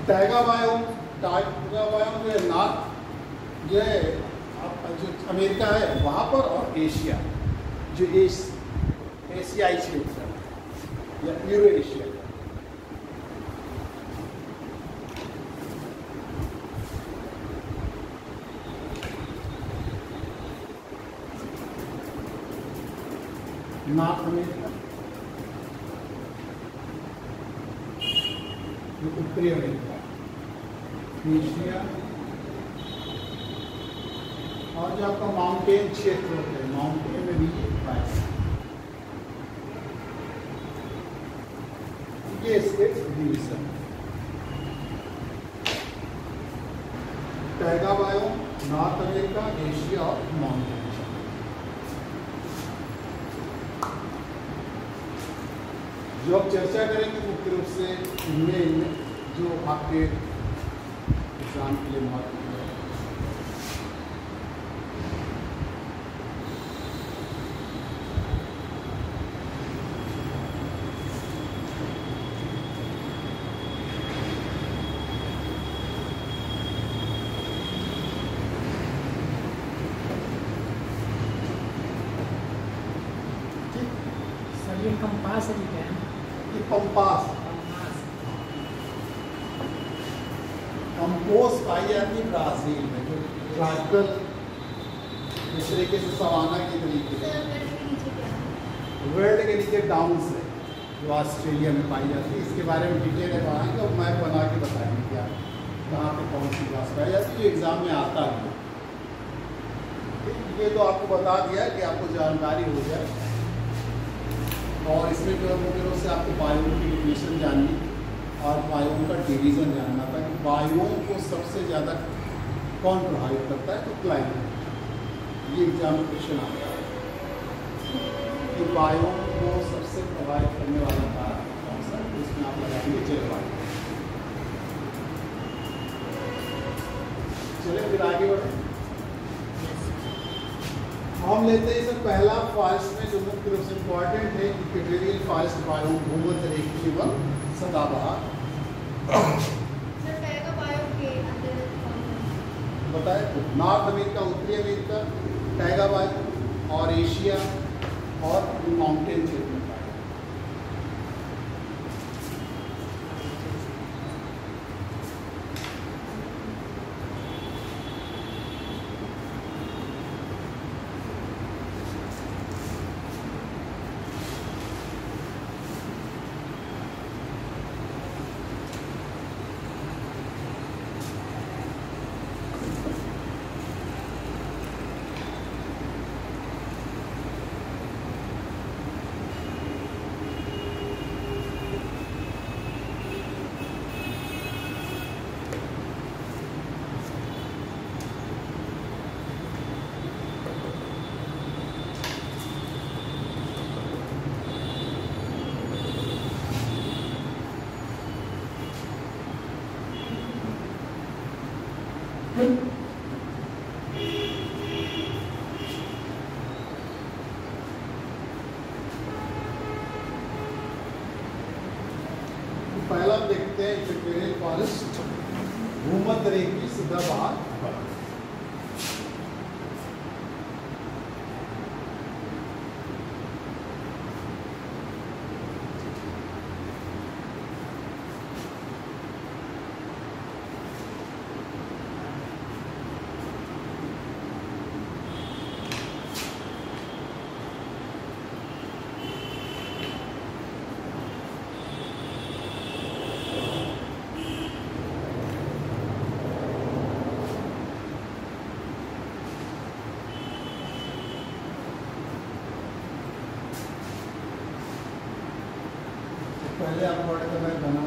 टैगा बायोम जो है नॉर्थ जो है जो अमेरिका है वहाँ पर, और एशिया जो एशियाई क्षेत्र है या यूरो एशिया। नॉर्थ अमेरिका, उत्तरी अमेरिका, एशिया, और जो आपका माउंटेन क्षेत्र होते हैं, माउंटेन रीजन, ये इसके division. Taiga biome, north America, Asia और माउंटेन। जो अब चर्चा करेंगे मुख्य रूप से इनमें जो आपके एग्जाम के लिए महत्वपूर्ण है। सर ये कंपास है क्या है? कंपास, कंपोज पाई जाती है ब्राजील में, जो ट्राइकल इस तरीके से सवाना के तरीके से, वर्ल्ड के नीचे डाउन से, जो ऑस्ट्रेलिया में पाई जाती है। इसके बारे में डिटेल में पढ़ाएंगे और मैप बना के बताएंगे क्या कहाँ पे कौन सी घास पाई जाती है, जो एग्जाम में आता है। ये तो आपको बता दिया कि आपको जानकारी हो जाए। और इसमें जो मुख्य रूप से आपको बायोम की डिफिनेशन जाननी और बायोम का डिवीज़न जानना था कि बायोम को सबसे ज़्यादा कौन प्रभावित करता है, तो क्लाइमेट। ये एग्जाम में क्वेश्चन आता है कि बायोम को सबसे प्रभावित करने वाला कारक कौन सा, तो इसमें आप लगाएंगे जलवायु। चलिए फिर आगे बढ़े। हम लेते हैं सर पहला फॉरेस्ट में जो मुख्य रूप से इम्पॉर्टेंट है, इक्वेटोरियल फॉरेस्ट बायोम, भूमध्य रेखीय वन, सदाबहार। बताए तो नॉर्थ अमेरिका, उत्तरी अमेरिका, टैगा बायोम, और एशिया और माउंटेन क्षेत्र में पाया। पहला देखते हैं इक्वेटोरियल फॉरेस्ट, भूमध्य रेखीय सदाबहार। पहले आप ऑर्डर करना है बना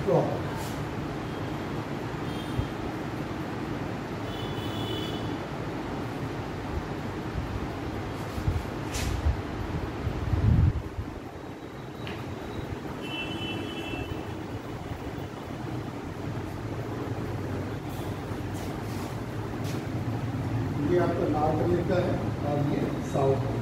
प्रॉपर। ये आपका लाल कलर का है और ये साउथ का।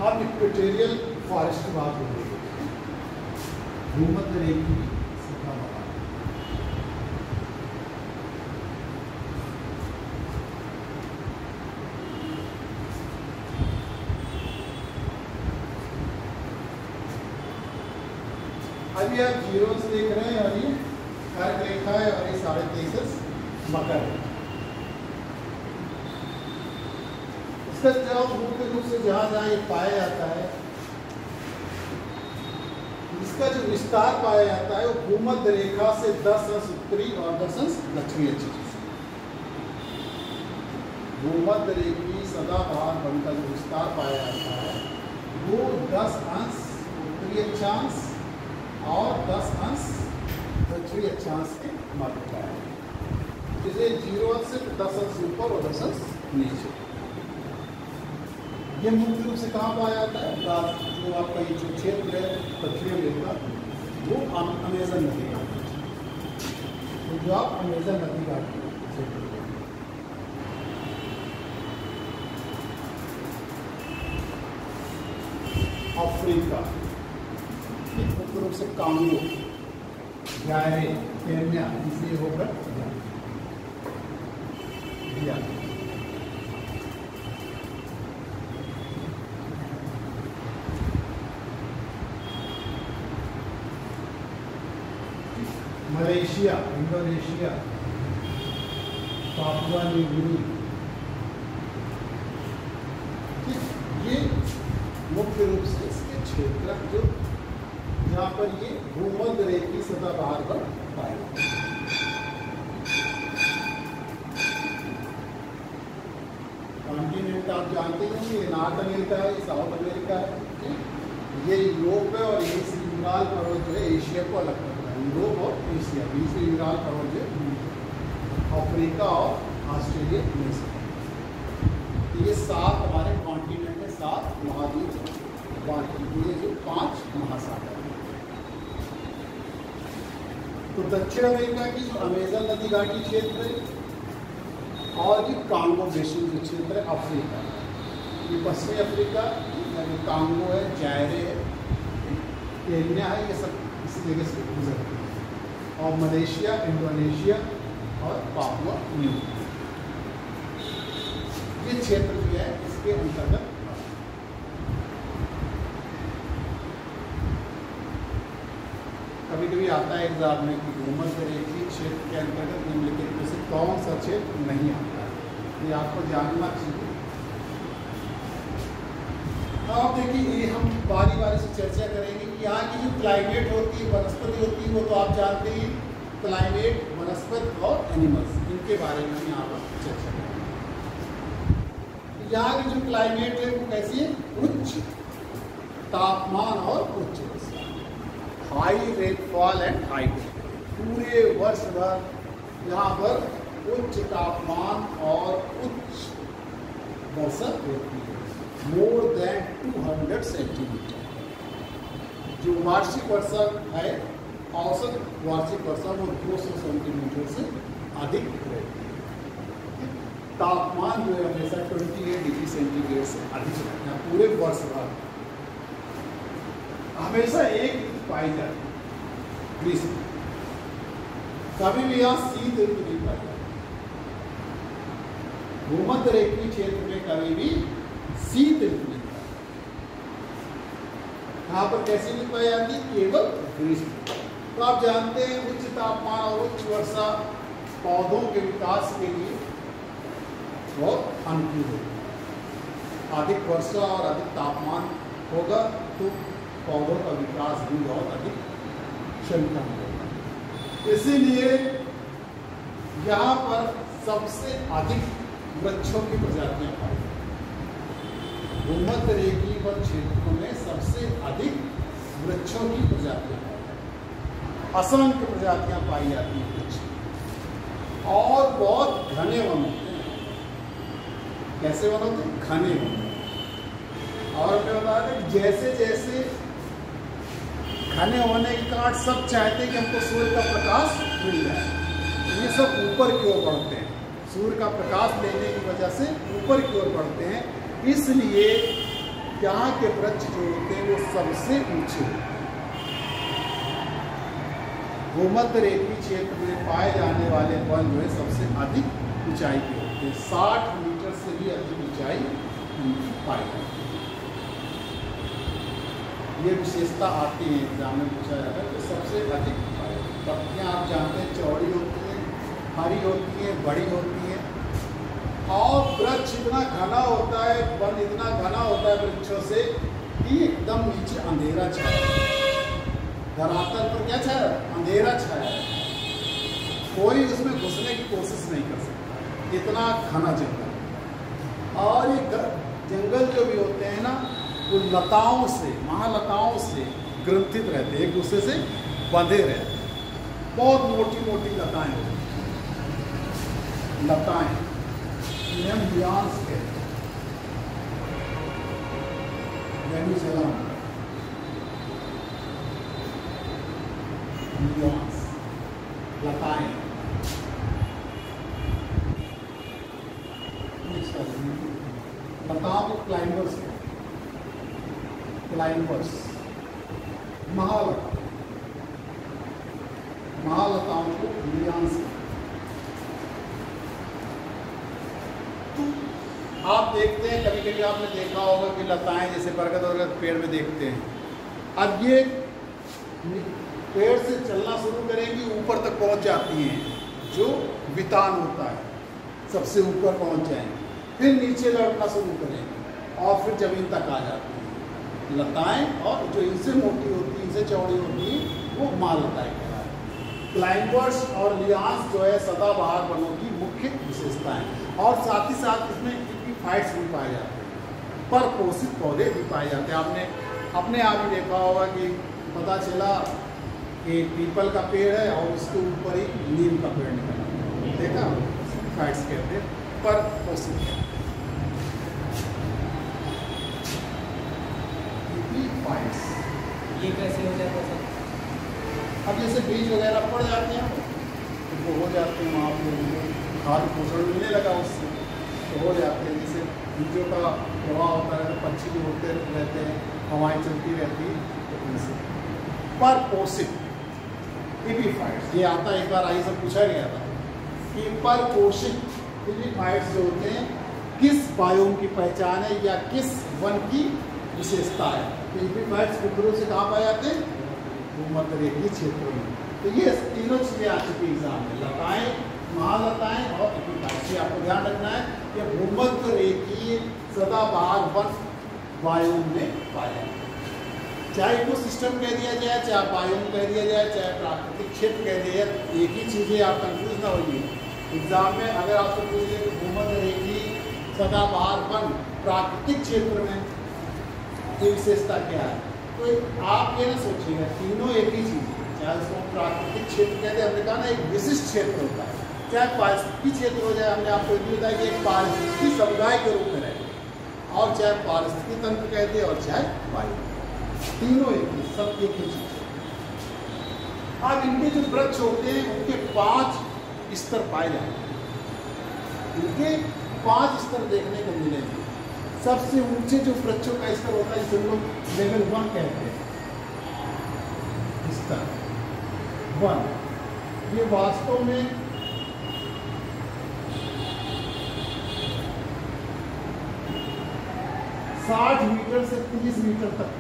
आप इक्वेटोरियल फॉरेस्ट की बात हो रही है, भूमध्य रेखा की सतह। अभी आप जीरो से देख रहे हैं और ये कर्क रेखा है और ये 23.5 मकर है। इसका जवाब मुख्य रूप से जहाँ जहाँ ये पाया जाता है, इसका जो विस्तार पाया जाता है वो भूमध्य रेखा से 10 अंश उत्तरी और 10 अंश दक्षिणी अक्षांश। भूमध्य रेखी सदाबहार वन का जो विस्तार पाया जाता है वो 10 अंश उत्तरी अक्षांश और 10 अंश दक्षिणी अक्षांश के मध्य का है। जिसे 0 अंश से 10 अंश ऊपर और 10 अंश नीचे। ये मुख्य रूप से कहाँ पाया जाता है? जो आपका ये जो क्षेत्र है दक्षिण अमेरिका, वो अमेजन नदी का, तो जो आप अमेजन नदी का क्षेत्र है। अफ्रीका मुख्य रूप से कांगो, जायरे, केन्या, इसलिए होकर दिया। Malaysia, Indonesia, Papua New Guinea, ये मुख्य रूप से इसके क्षेत्र जो जहाँ पर ये भूमध्य रेखी सदाबहार पर पाए जाते हैं। कॉन्टिनेंट आप जानते हैं कि ये नॉर्थ अमेरिका है, ये साउथ अमेरिका है, ये यूरोप है और ये यूराल पर्वत जो है एशिया को अलग करता है। यूरोप और एशिया, बीच में यूराल पर्वत जो है अफ्रीका और ऑस्ट्रेलिया में से। तो ये 7 हमारे कॉन्टिनेंट है, 7 महाद्वीप, बाकी ये जो 5 महासागर। तो दक्षिण अमेरिका की जो अमेजन नदी घाटी क्षेत्र है और ये कांगो बेसिन जो क्षेत्र है अफ्रीका, ये पश्चिमी अफ्रीका यानी कांगो है, जायरे है, केन्या है, ये सब इसी जगह से गुजरते हैं। और मलेशिया, इंडोनेशिया और पापुआ न्यू ये क्षेत्र जो है इसके अंतर्गत। कभी कभी आता है एग्जाम में कि भूमध्य रेखीय क्षेत्र के अंतर्गत निम्नलिखित में से कौन सा क्षेत्र नहीं आता है, ये आपको जानना चाहिए। आप देखिए, ये हम बारी बारी से चर्चा करेंगे कि यहाँ की जो क्लाइमेट होती है, वनस्पति होती है, वो तो आप जानते ही, क्लाइमेट, वनस्पति और एनिमल्स, इनके बारे में यहाँ पर चर्चा करेंगे। यहाँ की जो क्लाइमेट है वो कैसी है? उच्च तापमान और उच्च वर्षा, हाई रेनफॉल एंड हाई पूरे वर्ष भर यहाँ पर उच्च तापमान और उच्च वर्षा होती है, मोर देन 200 सेंटीमीटर। जो वार्षिक वर्षा है, औसत वार्षिक वर्षा वो 200 सेंटीमीटर से अधिक रहती है। तापमान जो है हमेशा 28 डिग्री सेंटीग्रेड से अधिक रहता है पूरे वर्ष भर। हमेशा एक पाई जाती है ग्रीष्म, कभी भी यहाँ शीत ऋतु नहीं पाई जाती। भूमध्य रेखीय क्षेत्र में कभी भी शीत ऋतु नहीं पाई जाती। यहाँ पर कैसी ऋतु पाई जाती है? केवल ग्रीष्म। तो आप जानते हैं उच्च तापमान और उच्च वर्षा पौधों के विकास के लिए बहुत अनुकूल है। अधिक वर्षा और अधिक तापमान होगा तो पौधों का विकास भी बहुत अधिक क्षमता होगा। इसीलिए यहाँ पर सबसे अधिक वृक्षों की प्रजातियां पाई जाती हैं। भूमध्य रेखीय वन क्षेत्रों में सबसे अधिक वृक्षों की प्रजातियां पाई जाती हैं। असंख्य प्रजातियां पाई जाती हैं वृक्ष, और बहुत घने वन होते हैं। कैसे वन होते हैं? घने वन। और हमने बताया था कि जैसे जैसे घने होने के कारण सब चाहते हैं कि हमको सूर्य का प्रकाश मिल जाए, तो ये सब ऊपर की ओर बढ़ते हैं। सूर्य का प्रकाश लेने की वजह से ऊपर की ओर बढ़ते हैं, इसलिए यहाँ के वृक्ष जो होते हैं वो सबसे ऊंचे होते हैं। भूमध्य रेखीय क्षेत्र में पाए जाने वाले वन जो है सबसे अधिक ऊंचाई के होते हैं। 60 मीटर से भी अधिक ऊंचाई पाई जाती है। ये विशेषता आती है, एग्जाम में पूछा जाता है कि सबसे अधिक पत्तियाँ आप जानते हैं चौड़ी होती हैं, हरी होती हैं, बड़ी होती हैं, और वृक्ष इतना घना होता है, वन इतना घना होता है वृक्षों से कि एकदम नीचे अंधेरा छाया है। धरातल पर क्या छाया? अंधेरा छाया है। कोई उसमें घुसने की कोशिश नहीं कर सकता, इतना घना जंगल। और ये जंगल जो भी होते हैं ना, वो लताओं से, महालताओं से ग्रंथित रहते हैं, एक दूसरे से बंधे रहते हैं। बहुत मोटी मोटी लताएं होती हैं। लताएं लियान्स कहते हैं, वेनिजुला लियान्स, लताएं। लताओं को क्लाइंबर्स कहते हैं। क्लाइंबर्स, महालता, महालताओं को लियान्स। तो आप देखते हैं, कभी कभी आपने देखा होगा कि लताएं जैसे बरगद वरगद पेड़ में देखते हैं, अब ये पेड़ से चलना शुरू करेंगी, ऊपर तक पहुंच जाती हैं, जो वितान होता है सबसे ऊपर पहुंच जाएंगे, फिर नीचे लौटना शुरू करेंगे और फिर जमीन तक आ जाती हैं लताएं। और जो इनसे मोटी होती है, इनसे चौड़ी होती है, वो महालताएं कहलाती। क्लाइंबर्स और लियान्स जो है सदाबहार वनों की मुख्य विशेषताएं, और साथ ही साथ इसमें एपिफाइट्स भी पाए जाते हैं, पर पोषित पौधे भी पाए जाते हैं। आपने अपने आप ही देखा होगा कि पता चला कि पीपल का पेड़ है और उसके ऊपर ही नीम का पेड़ निकला, देखा? एपिफाइट्स कहते हैं, पर पोषित है। ये कैसे हो जाता है? अब जैसे बीज वगैरह पड़ जाते हैं तो वो हो जाते हैं, वहाँ पर खाद पोषण मिलने लगा उससे तो हो जाते हैं। जैसे बीजों का प्रभाव होता है, तो पक्षी भी उड़ते रहते हैं, हवाएं चलती रहती हैं, तो उनसे पर पोषित एपिफाइट्स ये आता है। एक बार आई सब पूछा गया था कि पर पोषित एपिफाइट्स जो होते हैं किस बायोम की पहचान है या किस वन की विशेषता है। तो एपिफाइट्स मुख्य रूप से कहाँ पाए जाते हैं? भूमध्य रेखीय क्षेत्रों में। तो ये तीनों चीजें आ चुकी एग्जाम में, लताएं, महालताएं और एपिफाइट्स। आपको ध्यान रखना है कि भूमध्य रेखीय सदाबहार वन बायोम में पाए जाते हैं। चाहे इकोसिस्टम कह दिया जाए, चाहे बायोम कह दिया जाए, चाहे प्राकृतिक क्षेत्र कह दिया जाए, एक ही चीजें आप कंफ्यूज ना होइए। एग्जाम में अगर आपसे पूछ लिया कि भूमध्य रेखीय सदाबहार वन प्राकृतिक क्षेत्र में ये विशेषता क्या है, तो आप ये ना सोचिएगा, तीनों एक ही चीज़ है। चाहे उसको प्राकृतिक क्षेत्र कहते हैं, हमने कहा ना एक विशिष्ट क्षेत्र होता है, चाहे पारिस्थितिक क्षेत्र हो जाए, हमने आपको ये बताया कि एक पारिस्थितिक समुदाय के रूप में रहे, और चाहे पारिस्थितिक तंत्र कहते हैं और चाहे वायु, तीनों एक ही, सब एक ही चीज है। अब इनके जो वृक्ष होते हैं उनके 5 स्तर पाए जाते हैं। इनके 5 स्तर देखने को मिलेंगे। सबसे ऊंचे जो वृक्षों का स्तर होता है जिसे लोग लेवल 1 कहते हैं, स्तर 1, ये वास्तव में (60 मीटर से 30 मीटर तक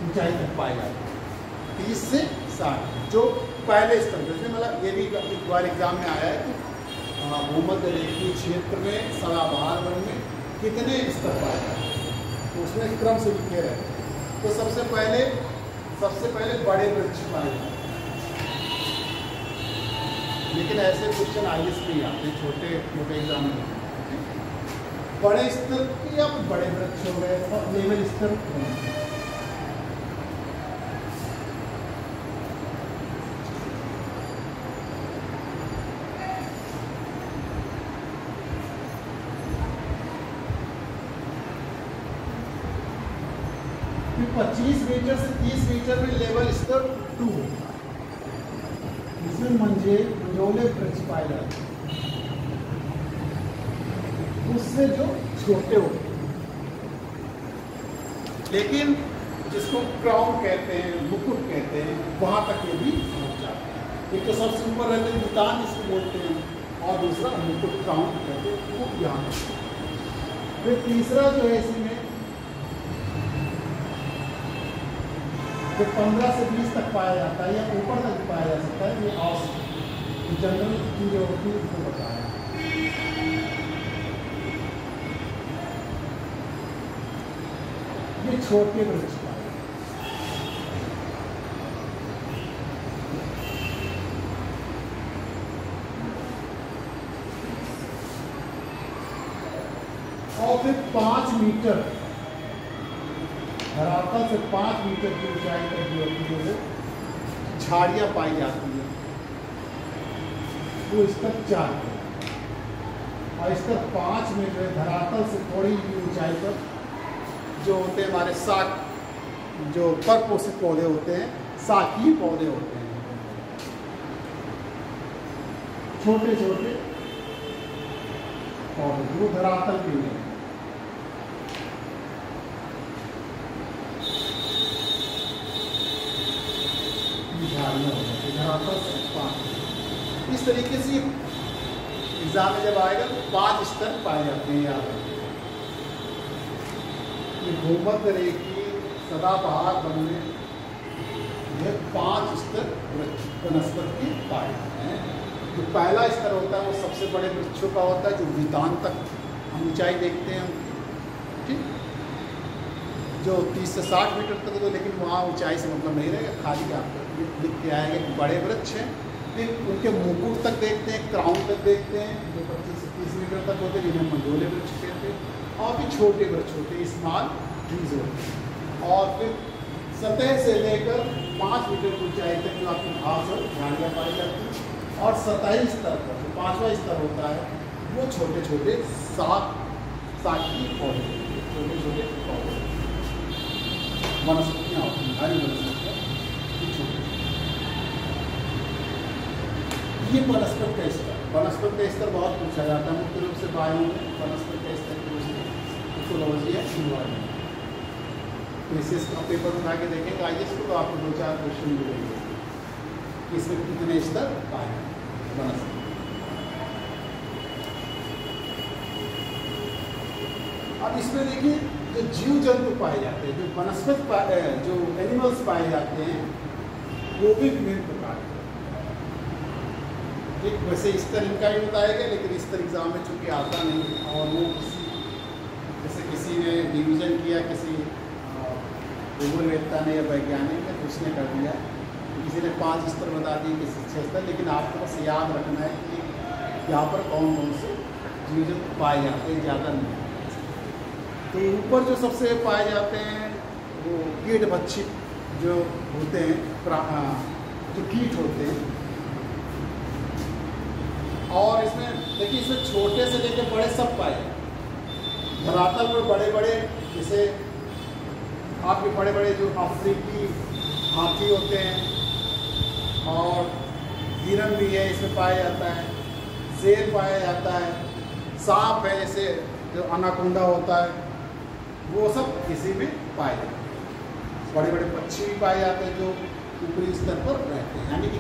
ऊंचाई तक पाए जाते हैं। 30 से 60 जो पहले स्तर पे, जैसे मतलब ये भी एक बार एग्जाम में आया है कि भूमध्य रेखीय क्षेत्र में सदाबहार वन में कितने स्तर पाए जाते हैं, तो उसमें क्रम से लिखे रहते हैं। तो सबसे पहले बड़े वृक्ष पाए जाते हैं, लेकिन ऐसे क्वेश्चन आईएएस में ही आते हैं, छोटे मोटे एग्जाम में बड़े स्तर या बड़े वृक्ष हो गए और लेवल स्तर। फिर 25 मीटर से 30 मीटर में लेवल स्तर 2 होता है, इसमें मंझोले वृक्ष पाए जाते हैं, उससे जो छोटे होते हैं, लेकिन जिसको क्राउन कहते हैं, मुकुट कहते हैं, वहां तक ये भी पहुंच जाते हैं। एक तो सबसे ऊपर रहते हैं नितान जिसको बोलते हैं, और दूसरा मुकुट क्राउन कहते हैं, वो यहाँ। फिर तीसरा जो है इसमें जो 15 से 20 तक पाया जाता है या ऊपर तक भी पाया जा सकता है, ये औसत जनरल चीजें होती है उसको बताया। ये छोटे वृक्ष पाए, और फिर 5 मीटर धरातल से 5 मीटर की ऊंचाई तक जो होती है झाड़ियाँ पाई जाती है, वो स्तर 4 है, और स्तर 5 मीटर धरातल से थोड़ी ऊंचाई पर जो होते हैं हमारे शाक, जो परपोषित पौधे होते हैं, शाकीय पौधे होते हैं, छोटे छोटे पौधे वो धरातल के लिए झाड़ियाँ हो जाती है, धरातल से 5। इस तरीके से एग्जाम में जब आएगा तो 5 स्तर पाए जाते हैं। याद रखिए भूमध्य रेखीय सदाबहार वन में यह 5 स्तर वनस्पति पाए जाते हैं। जो पहला स्तर होता है वो सबसे बड़े वृक्षों का होता है, जो वितान तक हम ऊंचाई देखते हैं, ठीक, जो 30 से 60 मीटर तक, तो लेकिन वहाँ ऊंचाई से मतलब नहीं रहेगा, खाली आपको लिख के आएगा कि बड़े वृक्ष हैं। फिर उनके मुकुट तक देखते हैं, क्राउन तक देखते हैं, जो 25 से 30 मीटर तक होते हैं, जिन्हें मंझोले वृक्ष कहते हैं, और भी छोटे वृक्ष होते हैं, स्मॉल ट्रीज होते हैं। और फिर सतह से लेकर 5 मीटर की ऊंचाई तक जो आपकी घास और झाड़ियाँ पाई जाती हैं, और सतही स्तर पर जो 5वां स्तर होता है वो छोटे छोटे शाकीय पौधे, छोटे छोटे पौधे वनस्पतियाँ होती हैं, हरी वनस्पतियाँ, ये वनस्पति का स्तर। वनस्पति का स्तर बहुत पूछा जाता है, मुख्य रूप से बायो में वनस्पति का स्तर इकोलॉजी है, इन्वायरमेंट। पेसिस का पेपर उठा के देखेंगे आईएएस को, तो आपको 2-4 क्वेश्चन मिलेंगे कि इसमें कितने स्तर पाए वनस्पति। अब इसमें देखिए जो जीव जंतु पाए जाते हैं, जो वनस्पति जो एनिमल्स पाए जाते हैं, वो भी विभिन्न प्रकार के। ठीक, वैसे स्तर इनका ही बताएगा, लेकिन स्तर एग्जाम में चूंकि आता नहीं, और वो किसी ने डिवीजन किया, किसी भूगोलवेत्ता ने या वैज्ञानिक ने, तो उसने कर दिया, किसी ने 5 स्तर बता दिए, किसी 6 स्तर, लेकिन आपको बस याद रखना है कि यहाँ पर कौन कौन से जीव जंतु पाए जाते हैं, ज़्यादा नहीं। तो ऊपर जो सबसे पाए जाते हैं वो कीट भक्षी जो होते हैं, जो कीट होते हैं, और इसमें देखिए इसमें छोटे से लेकर बड़े सब पाए जाते हैं। धरातल पर बड़े बड़े, जैसे आपके बड़े बड़े जो अफ्रीकी हाथी होते हैं, और हिरन भी है इसमें पाया जाता है, शेर पाया जाता है, सांप है, जैसे जो अनाकोंडा होता है, वो सब किसी में पाए जाते हैं। बड़े बड़े पक्षी भी पाए जाते हैं जो ऊपरी स्तर पर रहते हैं, यानी कि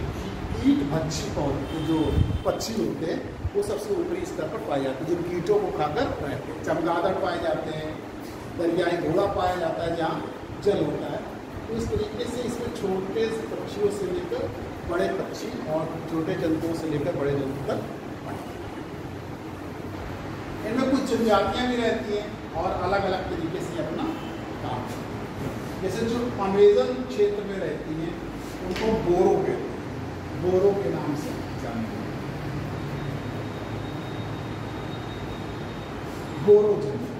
कीट भक्षी पौधे जो पक्षी होते हैं वो सबसे ऊपरी स्तर पर पाए जाते हैं, जो कीटों को खाकर रहते हैं। चमगादड़ पाए जाते हैं, दरियाई घोड़ा पाया जाता है जहाँ जल होता है, तो इस तरीके से इसमें छोटे से पक्षियों से लेकर बड़े पक्षी और छोटे जंतुओं से लेकर बड़े जंतु तक पाए। इनमें कुछ जनजातियाँ भी रहती हैं और अलग अलग तरीके से अपना काम करती हैं। जैसे जो अमेजन क्षेत्र में रहती हैं उनको बोरो कहते हैं, बोरो के नाम से जानते हैं, बोरो जनजाति।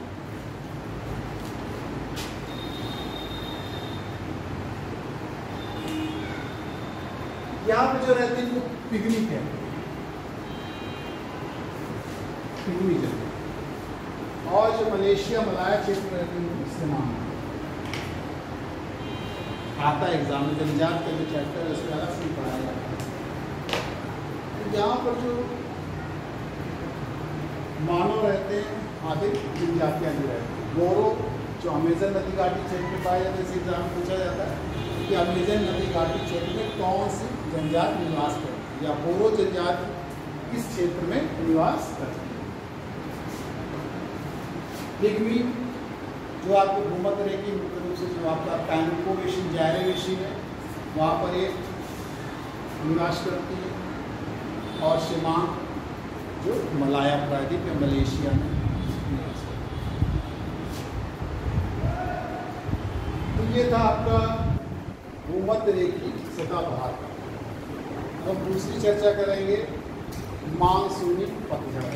यहाँ पे जो रहते हैं वो पिग्मी कहते हैं, पिग्मी जनजाति। और जो मलेशिया मलाया क्षेत्र में रहते हैं इसके नाम आता है एग्जाम में, जनजात का जो चैप्टर है उसमें अलग से पढ़ाया जाता है। तो यहाँ पर जो मानव रहते हैं आधे जनजातियाँ भी रहती हैं। बोरो जो अमेजन नदी घाटी क्षेत्र में पाए जाते हैं, इस एग्जाम में पूछा जाता है कि अमेजन नदी घाटी क्षेत्र में कौन सी जनजाति निवास करती है या बोरो जनजाति किस क्षेत्र में निवास करती है। पिग्मी जो आपको भूमध्य रेखी मुख्य रूप से जो आपका पैनोकोवेशन जायरेवेशन है वहाँ पर ये निवास करती है। और शिमांग जो मलाया प्रायद्वीप में मलेशिया में निवास करती है। तो ये था आपका भूमध्य रेखी सतह भाग का। अब दूसरी चर्चा करेंगे मानसूनी पतझड़।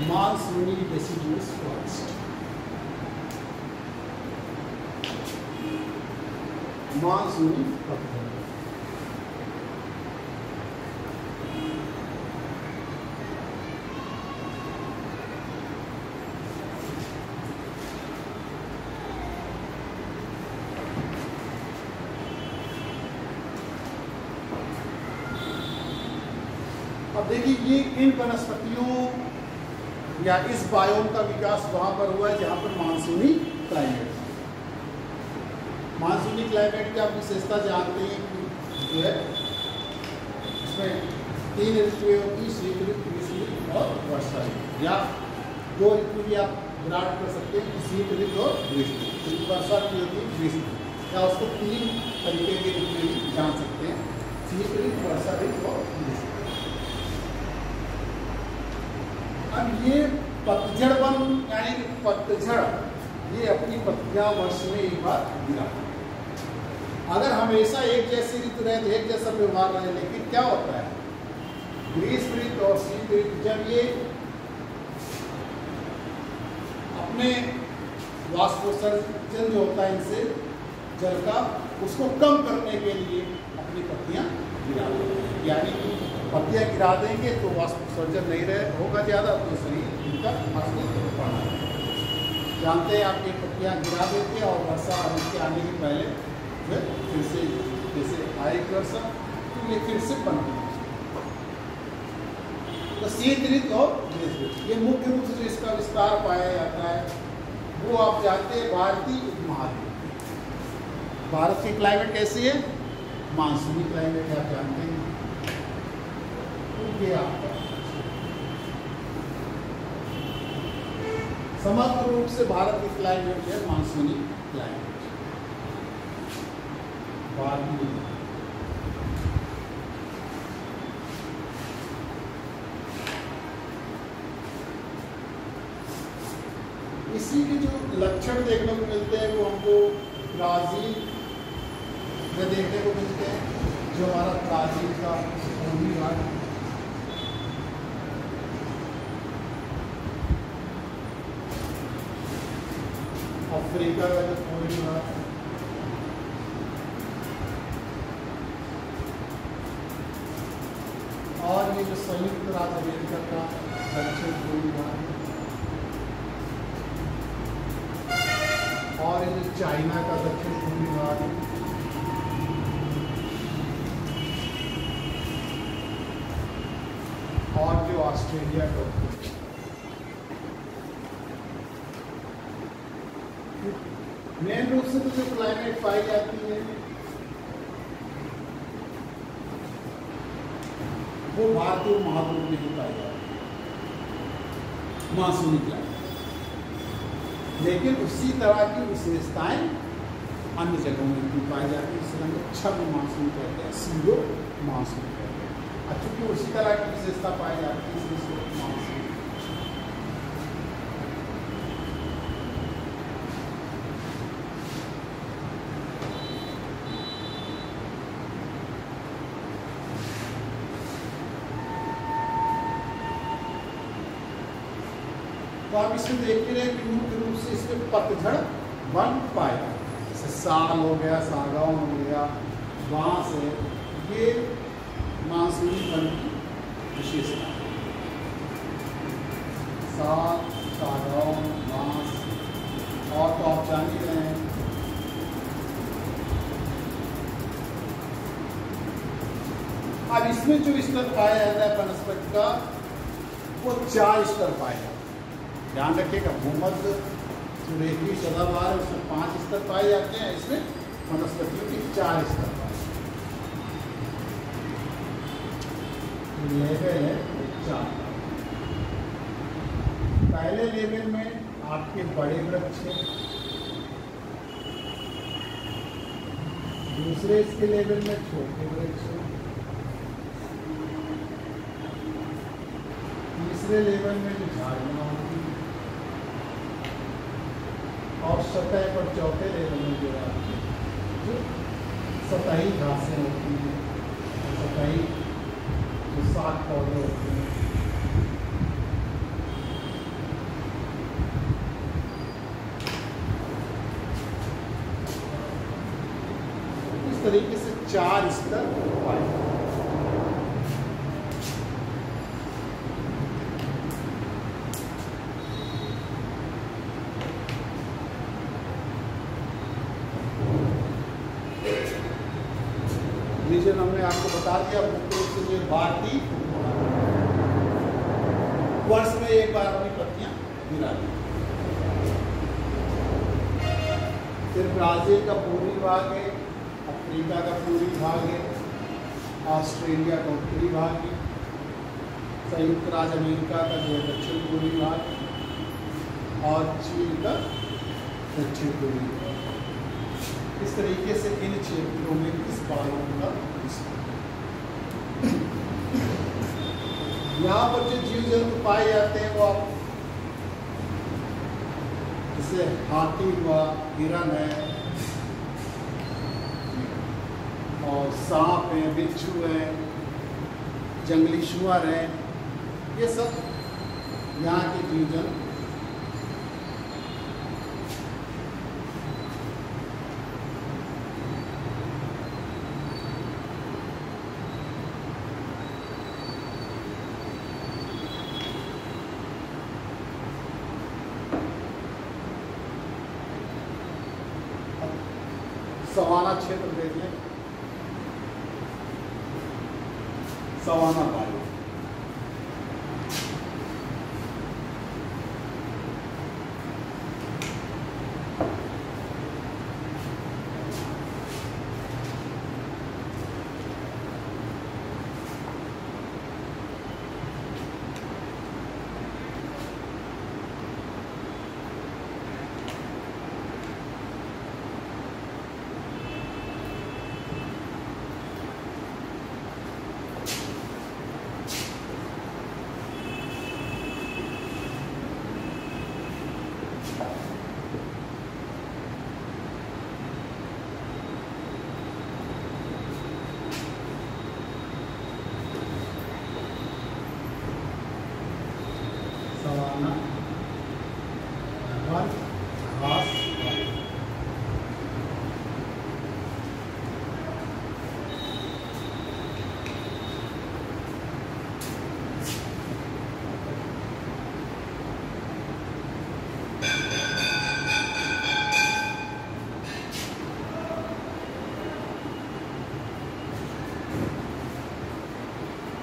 मानसूनी डेसिडुअस फॉरेस्ट, मानसूनी पतझड़। अब देखिए ये इन वनस्पतियों या इस बायोम का विकास वहाँ पर हुआ है जहाँ पर मानसूनी क्लाइमेट। मानसूनी क्लाइमेट की आप विशेषता जानते हैं कि जो है इसमें 3 ऋतुएं होती, शीत ऋतु, ग्रीष्म ऋतु और वर्षा ऋतु, या 2 ऋतु भी आप विराट कर सकते हैं कि शीत ऋतु और ग्रीष्म ऋतु। वर्षा ऋतु होती है ग्रीष्म ऋतु, या उसको 3 तरीके के ऋतु भी जान सकते हैं, शीत ऋतु, वर्षा ऋतु और ग्रीष्म। अब ये पतझड़ वन यानी कि पतझड़ ये अपनी पत्तियां वर्ष में एक बार गिराता है। अगर हमेशा एक जैसी ऋतु रहे तो एक जैसा व्यवहार रहे, लेकिन क्या होता है ग्रीष्म ऋतु और शीत ऋतु जब ये अपने वाष्पोत्सर्जन जो होता है इनसे जल का उसको कम करने के लिए अपनी पत्तियां गिरा देते हैं। यानी कि पत्तियां गिरा देंगे तो वाष्पोत्सर्जन नहीं रहे होगा ज़्यादा, तो शरीर इनका मजबूत पड़ा। जानते हैं आप ये पत्तियां गिरा देते हैं और वर्षा के आने के पहले फिर से जैसे आएगी वर्षा तो ये फिर से पनपी। तो शीत ऋतु और ग्रीष्म ऋतु ये मुख्य रूप से जो इसका विस्तार पाया जाता है वो आप जानते हैं भारतीय उपमहाद्वीप। भारत की क्लाइमेट कैसी है? मानसूनी क्लाइमेट है, आप जानते हैं। तो ये आपका समग्र रूप से भारत की क्लाइमेट है मानसूनी क्लाइमेट। भारतीय इसी के जो लक्षण देखने को मिलते हैं वो हमको ब्राज़ील में देखने को मिलते हैं, जो हमारा ब्राज़ील का पूर्वी भाग अफ्रीका का जो पूर्वी भाग है, और ये जो संयुक्त राज्य अमेरिका का दक्षिण पूर्वी भाग है, और ये जो चाइना का दक्षिण पूर्वी भाग है, और जो ऑस्ट्रेलिया का मेन रूप से तो जो क्लाइमेट पाई जाती है वो भारतीय महाद्वीप में ही पाई जाती है, मानसूनी क्लाइमेट। लेकिन उसी तरह की विशेषताएं अन्य जगहों में भी पाई जाती है, जिसे हम छद्म मानसून कहते हैं, सीरो मानसून कहते हैं। और चूंकि उसी तरह की विशेषता पाई जाती है इसलिए इसको मानसून। तो आप इसमें देखते रहे कि मुख्य रूप से इसमें पतझड़ वन पाए, जैसे साल हो गया, सागौन हो गया, बांस है, ये मानसूनी वन की विशेषता है। साल, सागौन, बांस, और तो आप जान ही रहे हैं। अब इसमें जो स्तर पाया जाता है वनस्पति का, वो 4 स्तर पाए जाते हैं। ध्यान रखिएगा, भूमध्य जो रेखीय सदाबहार है उसमें 5 स्तर पाए जाते हैं, इसमें वनस्पतियों के 4 स्तर पाए जाते हैं। लेवल है 4। पहले लेवल में आपके बड़े वृक्ष हैं, दूसरे इसके लेवल में छोटे वृक्ष हैं, तीसरे लेवल में जो झाड़ियाँ होती हैं, और सतह पर चौथे लेवल में जो आपके जो सतही घासें होती हैं, सतही जो शाक पौधे होते हैं, इस तरीके से 4 स्तर पाए जाते हैं। रीजन हमने आपको बता दिया, मुख्य रूप से जो भारतीय वर्ष में एक बार अपनी पत्तियां गिराती हैं। फिर ब्राजील का पूर्वी भाग है, अफ्रीका का पूर्वी भाग है, ऑस्ट्रेलिया का उत्तरी भाग है, संयुक्त राज्य अमेरिका का जो है दक्षिण पूर्वी भाग, और चीन का दक्षिण पूर्वी भाग। इस तरीके से इन क्षेत्रों में इस बायोम का यहाँ पर जो जीव जंतु पाए जाते हैं वो आप जैसे हाथी हुआ, हिरन है, और सांप है, बिच्छू है, जंगली शुअर है, ये सब यहाँ के जीव जंतु। सवाना क्षेत्र देखिए, सवाना वायु, सवाना वन घास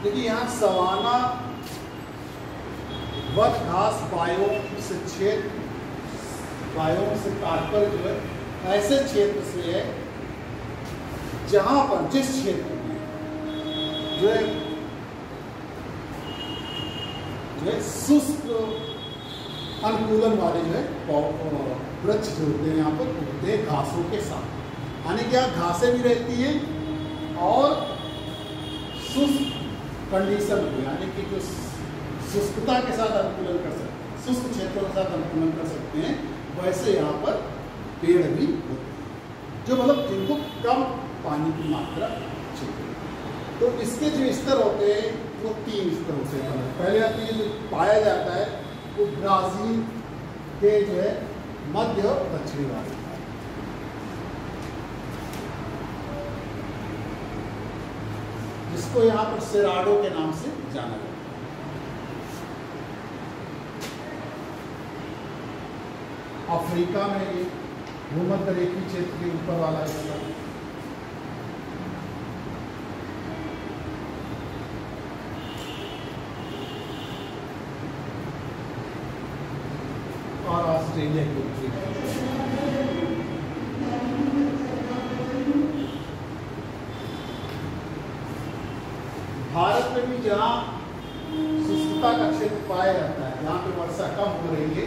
देखिए यहाँ सवाना वन घास बायोम से क्षेत्र, बायोम से तात्पर्य जो है ऐसे क्षेत्र से है जहां पर जिस क्षेत्र में जो है शुष्क अनुकूलन वाले जो है वृक्ष जो होते हैं यहाँ पर उगते हैं घासों के साथ, यानी कि यहाँ घासें भी रहती हैं और शुष्क कंडीशन में, यानी कि जो शुष्कता के साथ अनुकूलन कर सकते हैं, शुष्क क्षेत्रों के साथ अनुकूलन कर सकते हैं, वैसे यहाँ पर पेड़ भी होते हैं जो मतलब जिनको कम पानी की मात्रा चाहिए। तो इसके जो स्तर होते हैं वो 3 स्तर होते हैं। पहले आप ये जो पाया जाता है वो ब्राज़ील के जो है मध्य और दक्षिणी भाग, जिसको यहाँ पर सेराडो के नाम से जाना जाता है। अफ्रीका में ये भूमध्य रेखीय क्षेत्र के ऊपर वाला हिस्सा, और ऑस्ट्रेलिया के उत्तरी, भारत में भी जहाँ शुष्कता का क्षेत्र पाया जाता है, जहाँ पे वर्षा कम हो रही है,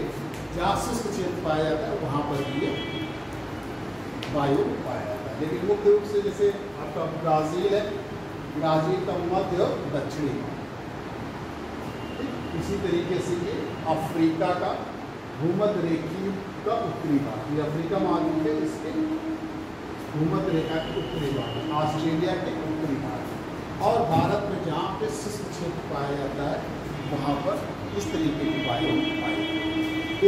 जहाँ शुष्क क्षेत्र पाया जाता है वहाँ पर भी वायु पाया जाता है। लेकिन मुख्य रूप से जैसे आपका ब्राज़ील है, ब्राज़ील का मध्य और दक्षिणी, इसी तरीके से ये अफ्रीका का भूमध्य रेखीय का उत्तरी भाग, ये अफ्रीका महाद्वीप है, इसके भूमध्य रेखा के उत्तरी भाग, ऑस्ट्रेलिया के उत्तरी भाग, और भारत में जहाँ पे शुष्क क्षेत्र पाया जाता है वहाँ पर इस तरीके की वायु पाई जाती है।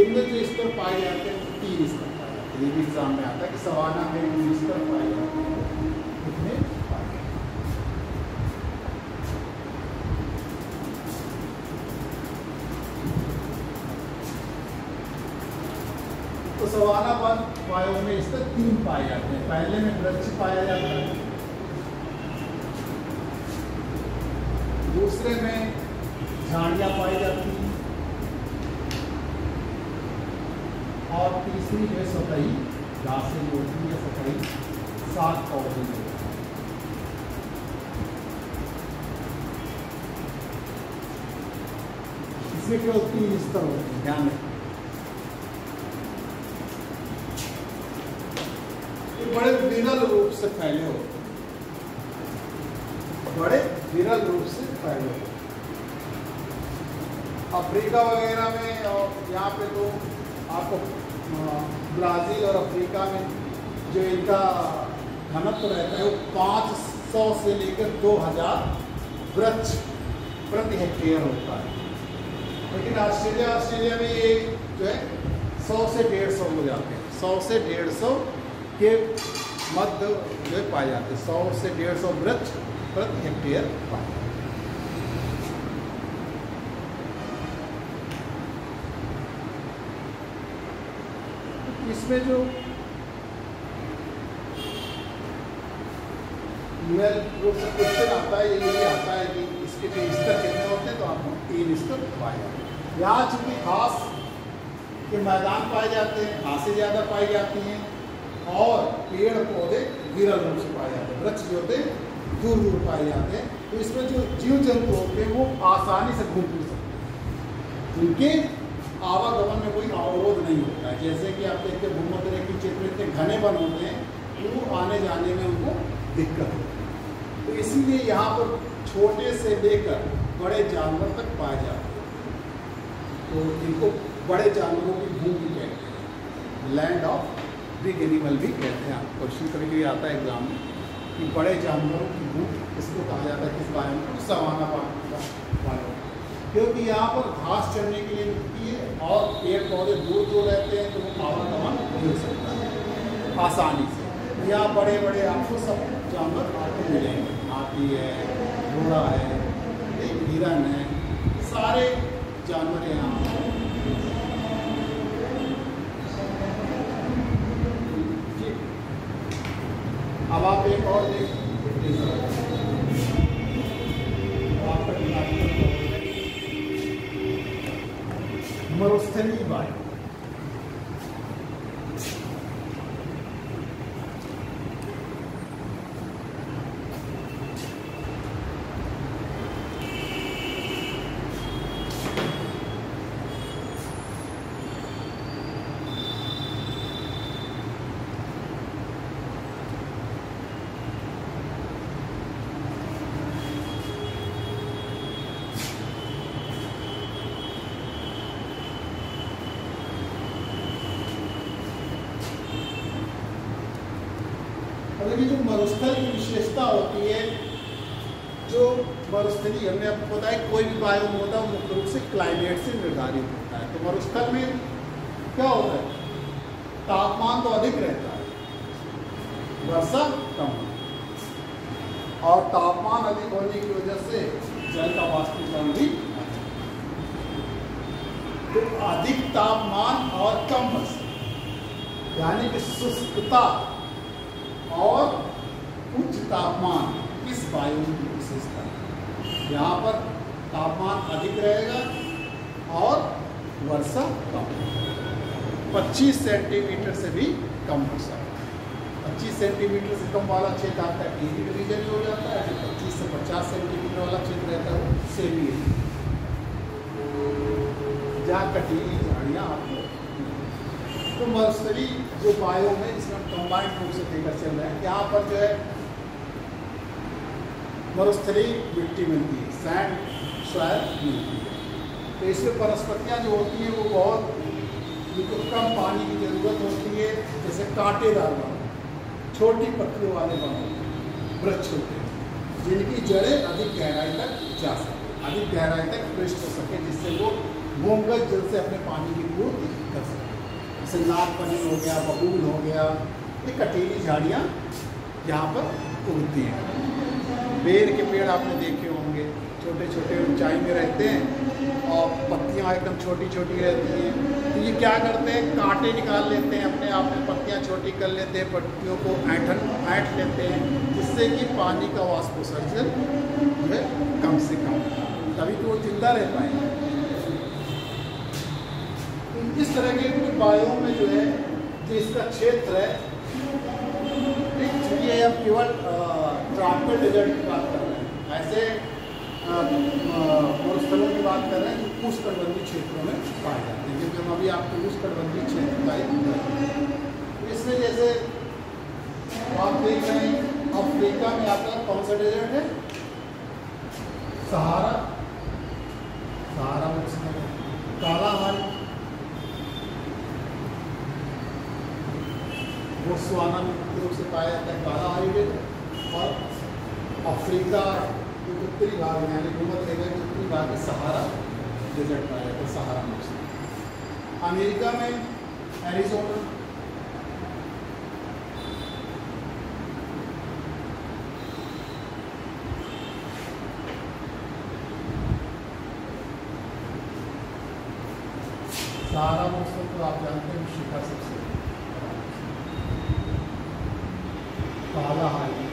इनमें जो स्तर पाए जाते हैं 3 स्तर पाए जाते हैं। ये भी एग्जाम में आता है कि सवाना में स्तर पाए जाते हैं, कितने पाए जाते हैं। तो सवाना वायु में स्तर 3 पाए जाते हैं। पहले में वृक्ष पाया जाता है, दूसरे में झाड़ियाँ पाई जाती हैं, और तीसरी जो है सतही घासें जो होती है, सतही साग पौधे जो होते हैं। इसमें केवल 3 स्तर होते हैं, ध्यान रखें। ये बड़े विरल रूप से फैले होते हैं, बड़े विरल रूप से फैले होते हैं। अफ्रीका वगैरह में और यहाँ पे तो आपको ब्राज़ील और अफ्रीका में जो इनका घनत्व रहता है वो 500 से लेकर 2000 वृक्ष प्रति हेक्टेयर होता है। लेकिन ऑस्ट्रेलिया में ये जो है 100 से 150 हो जाते हैं, 100 से 150 के मध्य जो है पाए जाते हैं, 100 से 150 वृक्ष प्रति हेक्टेयर पाए जाते हैं। इसमें जो मेल रूप से क्वेश्चन आता है, ये आता है कि इसके जो स्तर कितने होते हैं, तो आपको 3 स्तर पाए जाते हैं। यहाँ चूँकि घास के मैदान पाए जाते हैं, घासें ज़्यादा पाई जाती हैं, और पेड़ पौधे विरल रूप से पाए जाते हैं, वृक्ष जो होते हैं दूर दूर पाए जाते हैं। तो इसमें जो जीव जंतु होते हैं वो आसानी से घूम फिर सकते हैं, उनके आवागमन में कोई अवरोध नहीं होता है। जैसे कि आप देखते हैं भूमध्य रेखीय क्षेत्र इतने घने वन होते हैं, वो आने जाने में उनको दिक्कत होती है। तो इसीलिए यहाँ पर छोटे से लेकर बड़े जानवर तक पाए जाते हैं। तो इनको बड़े जानवरों की भूमि कहते हैं, लैंड ऑफ बिग एनिमल भी कहते हैं। क्वेश्चन कभी कभी आता है एग्जाम में कि बड़े जानवरों की भूमि किसको कहा जाता है, किस बायोम को? सवाना बायोम, क्योंकि यहाँ पर घास चढ़ने के लिए मिलती है और पेड़ पौधे दूर दूर रहते हैं, तो वो आवागमन नहीं हो सकता है आसानी से। यहाँ बड़े बड़े आपको सब जानवर आपको मिलेंगे, हाथी है, घोड़ा है, हिरन है, सारे जानवर यहाँ। अब आप एक और देखिए, आपका मरुस्थलीय वायु। देखिए जो मरुस्थल की विशेषता होती है, जो मरुस्थलीय, हमने आपको बताया कोई भी बायोम होता है मुख्य रूप से क्लाइमेट से निर्धारित होता है। तो मरुस्थल में क्या होता है, तापमान तो अधिक रहता है, वर्षा कम, और तापमान अधिक होने की वजह से जल का वाष्पीकरण भी, तो अधिक तापमान और कम वर्षा यानी कि शुष्कता और उच्च तापमान इस वायु की विशेषता है। यहाँ पर तापमान अधिक रहेगा और वर्षा कम, 25 सेंटीमीटर से भी कम वर्षा। 25 सेंटीमीटर से कम वाला क्षेत्र आपका एरिड रीजन हो जाता है, जो 25 से 50 सेंटीमीटर वाला क्षेत्र रहता है वो सेमी एरिड, जहाँ कटीली झाड़ियाँ आपको। तो मरुस्थलीय जो बायोम है इसमें हम कंबाइंड रूप से देखकर चल रहे हैं। यहाँ पर जो है मरुस्थलीय मिट्टी मिलती है, सैंड सॉइल मिलती है। तो इसमें वनस्पतियाँ जो होती हैं वो बहुत, जिनको कम पानी की जरूरत होती है, जैसे कांटेदार वन, छोटी पत्तियों वाले वन, वृक्ष होते हैं जिनकी जड़ें अधिक गहराई तक जा सके, अधिक गहराई तक पृष्ठ हो सके, जिससे वो भूमिगत जल से अपने पानी की पूर्ति कर सके। जैसे नागफनी हो गया, बबूल हो गया, ये कटीली झाड़ियाँ यहाँ पर उगती हैं। बेर के पेड़ आपने देखे होंगे, छोटे छोटे ऊंचाई में रहते हैं और पत्तियाँ एकदम छोटी छोटी रहती हैं। तो ये क्या करते हैं, कांटे निकाल लेते हैं अपने आप में, पत्तियाँ छोटी कर लेते हैं, पत्तियों को ऐंठ लेते हैं, जिससे कि पानी का वाष्पोत्सर्जन जो है कम से कम, तभी तो वो जिंदा रह पाएंगे। इस तरह के बायोम में जो है, जो इसका क्षेत्र है, ये हम केवल ट्रॉपिकल डेजर्ट की बात कर रहे हैं, ऐसे मरुस्थलों की बात कर रहे हैं जो उष्णकटिबंधीय क्षेत्रों में पाए जाते हैं, क्योंकि हम अभी आपको उष्णकटिबंधीय क्षेत्र का ही। इसमें जैसे आप देख रहे हैं अफ्रीका में आपका कौन सा डेजर्ट है, सहारा, सहारा में कालाहारी, बोत्सवाना में मुख्य रूप से पाया जाता है कालाहारी डेजर्ट, और अफ्रीका जो उत्तरी भाग में यानी भूमध्य रेखा के उत्तरी भाग में सहारा डेजर्ट पाया जाता है, सहारा मौसम। अमेरिका में एरिजोना, सहारा मौसम तो आप जानते हैं शिखा सबसे कालाहारी,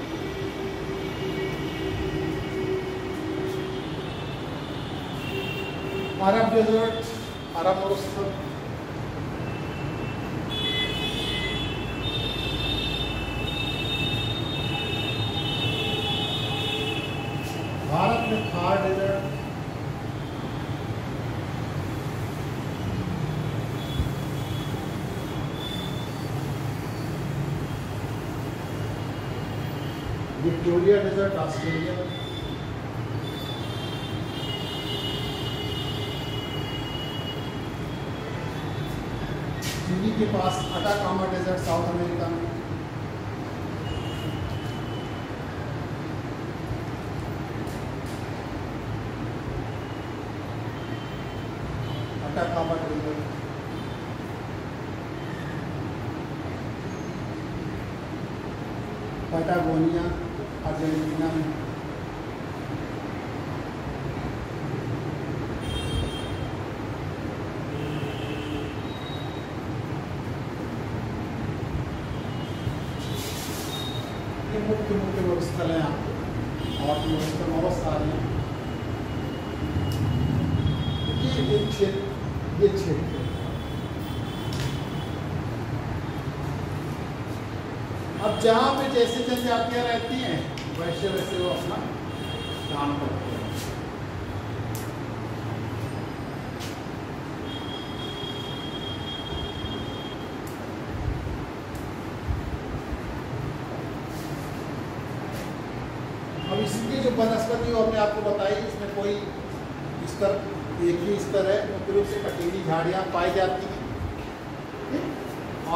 अरब डेजर्ट, अरब मरुस्थल, भारत में Thar desert, Victoria desert Australia, Chile के पास अटाकामा डेजर्ट साउथ अमेरिका में, अटाकामा डेजर्ट, पैटागोनिया अर्जेंटीना में, ये मुख्य मुख्य मरुस्थल हैं आपको, और मरुस्थल बहुत सारे हैं। ये एक क्षेत्र ये क्षेत्र। अब जहाँ पे जैसे जनजातियाँ रहती हैं वैसे वैसे वो अपना काम करते हैं। अब इसकी जो वनस्पति वो हमने आपको बताई, इसमें कोई स्तर, एक ही स्तर है, मुख्य रूप से कटीली झाड़ियाँ पाई जाती हैं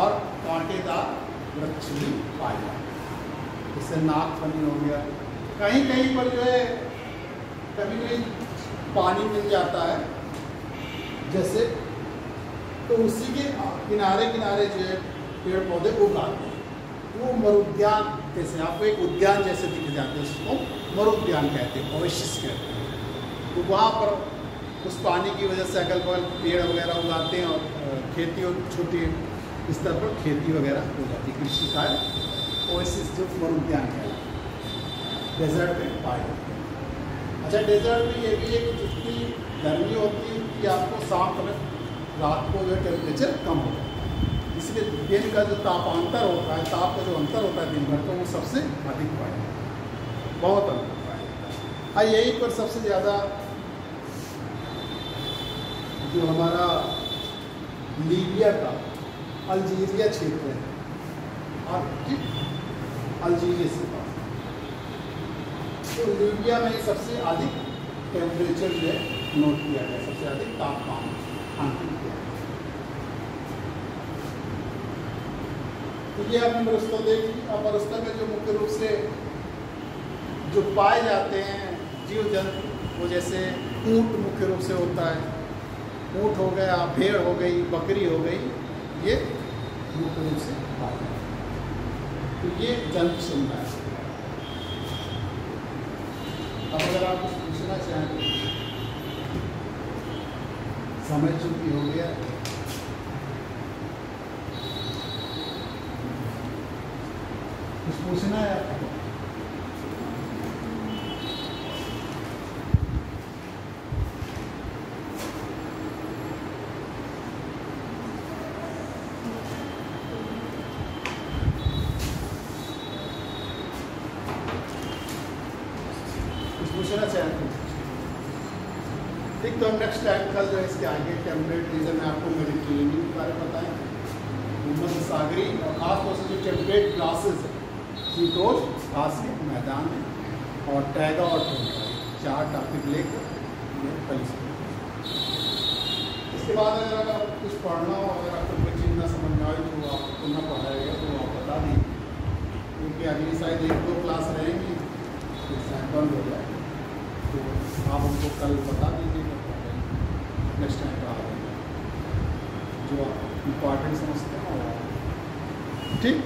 और कांटेदार वृक्ष भी पाए जाते हैं। इससे नागफनी हो गया, कहीं कहीं पर जो है कभी कभी पानी मिल जाता है जैसे, तो उसी के किनारे किनारे जो है पेड़ पौधे उगाते हैं, वो मरुद्यान जैसे आपको एक उद्यान जैसे दिख जाते हैं, उसको मरुद्यान कहते हैं, ओएसिस कहते हैं। तो वहाँ पर उस पानी की वजह से अगल बगल पेड़ वगैरह उगाते हैं और खेती और छोटी स्तर पर खेती वगैरह हो जाती है, कृषि कार्य। ओएसिस जो मरुद्यान कहलाता है, डेजर्ट में पाए जाते हैं। अच्छा, डेजर्ट में ये भी है कि जितनी गर्मी होती है कि आपको शाम तक रात को जो टेम्परेचर कम हो जाता है, इसलिए दिन का जो तापांतर होता है, ताप का जो अंतर होता है दिन भर का, वो सबसे अधिक पाया जाता है, बहुत अंतर पाया जाता है। यहीं पर सबसे ज़्यादा जो हमारा लीबिया का अल्जीरिया क्षेत्र है, और ठीक अल्जीरिया से पास, तो लीबिया में सबसे अधिक टेम्परेचर जो है नोट किया गया, सबसे अधिक तापमान आंकित किया गया। तो ये आपने मरुस्थल देखी। अब मरुस्थल में जो मुख्य रूप से जो पाए जाते हैं जीव जंतु, वो जैसे ऊँट मुख्य रूप से होता है, ऊँट हो गया, भेड़ हो गई, बकरी हो गई, ये मुख्य रूप से पाए जाते हैं। तो ये जंतु समुदाय है। अब अगर आप कुछ पूछना चाहें, समय चूंकि हो गया, कुछ पूछना है आपको? पूछना चाहें तो ठीक। तो हम नेक्स्ट टाइम कल जो है इसके आगे टेम्परेट रीजन में आपको मेडिटेरेनियन के बारे में बताएं, भूमध्य सागरी और खासतौर से जो टेम्परेट ग्लासेस है, शीतोष्ण घास के मैदान में, और टैगा और टोंगा, 4 टॉपिक लेकर ये कल से। इसके बाद अगर आपको कुछ पढ़ना हो, अगर आपको कोई चीज़ ना समझ में आए तो आप पुनः पढ़ाएगा तो आप बता दीजिए, क्योंकि अगली शायद 1-2 क्लास रहेंगी, फिर शायद बंद हो जाए, तो आप हमको कल बता दीजिएगा, नेक्स्ट टाइम पढ़ा देंगे जो आप इम्पॉर्टेंट समझते हैं। ठीक।